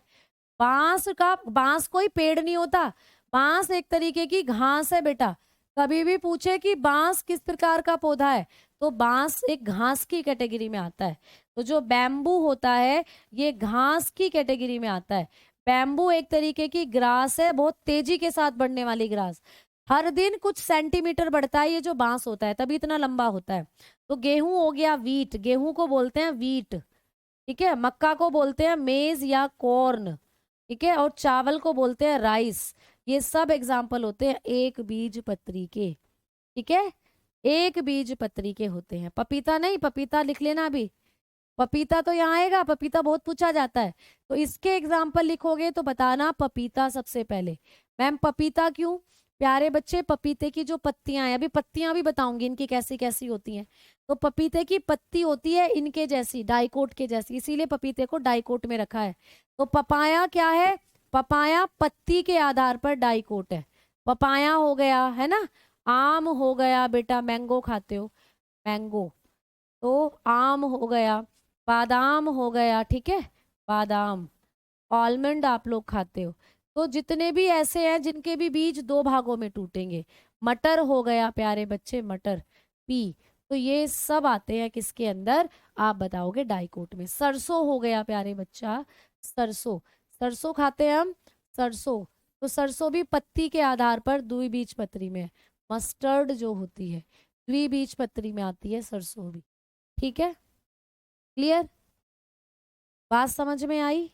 Speaker 1: बांस कोई पेड़ नहीं होता, बांस एक तरीके की घास है बेटा। कभी भी पूछे कि बांस किस प्रकार का पौधा है, तो बांस एक घास की कैटेगरी में आता है। तो जो बैम्बू होता है ये घास की कैटेगरी में आता है। बैम्बू एक तरीके की ग्रास है, बहुत तेजी के साथ बढ़ने वाली ग्रास, हर दिन कुछ सेंटीमीटर बढ़ता है ये जो बांस होता है, तभी इतना लंबा होता है। तो गेहूं हो गया वीट, गेहूं को बोलते हैं वीट। ठीक है। मक्का को बोलते हैं मेज या कॉर्न, ठीक है, और चावल को बोलते हैं राइस। ये सब एग्जाम्पल होते हैं एक बीज पत्री के, ठीक है, एक बीज पत्री के होते हैं। पपीता नहीं, पपीता लिख लेना अभी, पपीता तो यहाँ आएगा, पपीता बहुत पूछा जाता है। तो इसके एग्जाम्पल लिखोगे तो बताना पपीता सबसे पहले। मैम पपीता क्यों? प्यारे बच्चे, पपीते की जो पत्तियां हैं, अभी पत्तियां भी बताऊंगी इनकी कैसी कैसी होती हैं। तो पपीते की पत्ती होती है इनके जैसी, डाइकोट के जैसी, इसीलिए पपीते को डाइकोट में रखा है। तो पपाया क्या है? पपाया पत्ती के आधार पर डाइकोट है। पपाया हो गया, है ना। आम हो गया बेटा, मैंगो खाते हो, मैंगो, तो आम हो गया। बादाम हो गया, ठीक है, बादाम। आलमंड आप लोग खाते हो। तो जितने भी ऐसे हैं जिनके भी बीज दो भागों में टूटेंगे। मटर हो गया प्यारे बच्चे, मटर, पी। तो ये सब आते हैं किसके अंदर? आप बताओगे डाइकोट में। सरसों हो गया प्यारे बच्चा, सरसों, सरसों खाते हैं हम, सरसों। तो सरसों भी पत्ती के आधार पर द्विबीजपत्री में है। मस्टर्ड जो होती है द्विबीजपत्री में आती है सरसों भी, ठीक है। क्लियर? बात समझ में आई?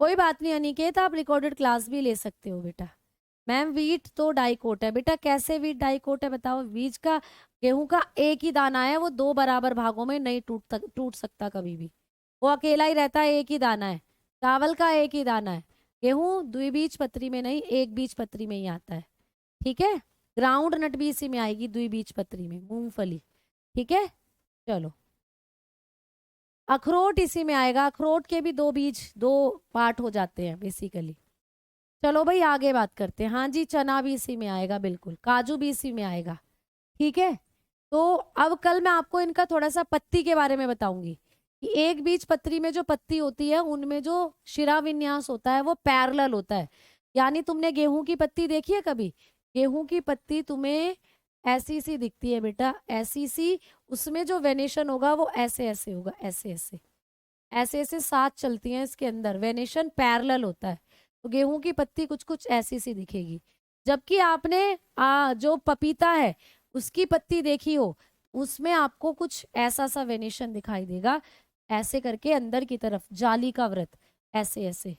Speaker 1: कोई बात नहीं अनिकेत, आप रिकॉर्डेड क्लास भी ले सकते हो बेटा। मैम वीट तो डाइकोट है बेटा, कैसे वीट डाइकोट है बताओ? बीज का, गेहूं का एक ही दाना है, वो दो बराबर भागों में नहीं टूट सकता कभी भी, वो अकेला ही रहता है, एक ही दाना है। चावल का एक ही दाना है, गेहूं द्विबीजपत्री में नहीं, एक बीज पत्री में ही आता है, ठीक है। ग्राउंड नट भी इसी में आएगी, द्विबीजपत्री में, मूंगफली, ठीक है। चलो, अखरोट इसी में आएगा, अखरोट के भी दो बीज, दो पार्ट हो जाते हैं बेसिकली। चलो भाई आगे बात करते हैं। हाँ जी, चना भी इसी में आएगा, बिल्कुल, काजू भी इसी में आएगा, ठीक है। तो अब कल मैं आपको इनका थोड़ा सा पत्ती के बारे में बताऊंगी कि एक बीज पत्री में जो पत्ती होती है उनमें जो शिरा विन्यास होता है वो पैरेलल होता है। यानी तुमने गेहूं की पत्ती देखी है कभी? गेहूं की पत्ती तुम्हें ऐसी सी दिखती है बेटा, ऐसी सी, उसमें जो वेनेशन होगा वो ऐसे ऐसे होगा, ऐसे ऐसे, ऐसे ऐसे साथ चलती हैं इसके अंदर, वेनेशन पैरेलल होता है। तो गेहूं की पत्ती कुछ कुछ ऐसी सी दिखेगी। जबकि आपने जो पपीता है उसकी पत्ती देखी हो, उसमें आपको कुछ ऐसा सा वेनेशन दिखाई देगा, ऐसे करके अंदर की तरफ जाली का व्रत, ऐसे ऐसे,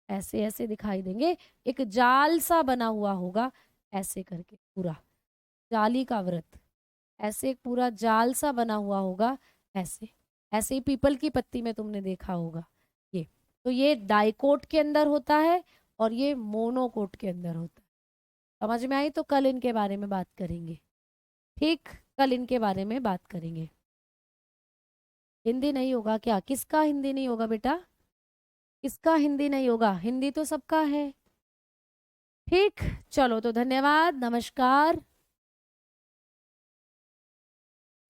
Speaker 1: ऐसे ऐसे दिखाई देंगे, एक जाल सा बना हुआ होगा, ऐसे करके पूरा जाली का व्रत, ऐसे एक पूरा जाल सा बना हुआ होगा, ऐसे। ऐसे ही पीपल की पत्ती में तुमने देखा होगा ये। तो ये डाइकोट के अंदर होता है और ये मोनोकोट के अंदर होता है। समझ में आई? तो कल इनके बारे में बात करेंगे, ठीक, कल इनके बारे में बात करेंगे। हिंदी नहीं होगा क्या? किसका हिंदी नहीं होगा बेटा? किसका हिंदी नहीं होगा? हिंदी तो सबका है, ठीक। चलो तो धन्यवाद, नमस्कार,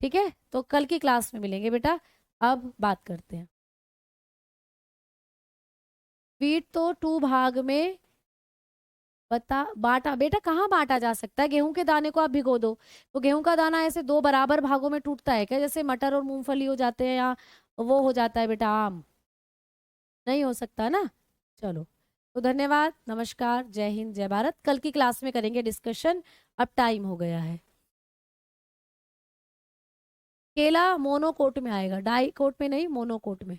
Speaker 1: ठीक है। तो कल की क्लास में मिलेंगे बेटा। अब बात करते हैं। वीट तो टू भाग में बता बांटा बेटा, कहाँ बांटा जा सकता है? गेहूं के दाने को आप भिगो दो तो गेहूं का दाना ऐसे दो बराबर भागों में टूटता है क्या? जैसे मटर और मूंगफली हो जाते हैं या वो हो जाता है बेटा आम, नहीं हो सकता ना। चलो, तो धन्यवाद, नमस्कार, जय हिंद, जय भारत। कल की क्लास में करेंगे डिस्कशन, अब टाइम हो गया है। केला मोनोकोट में आएगा, डाई कोट में नहीं, मोनोकोट में।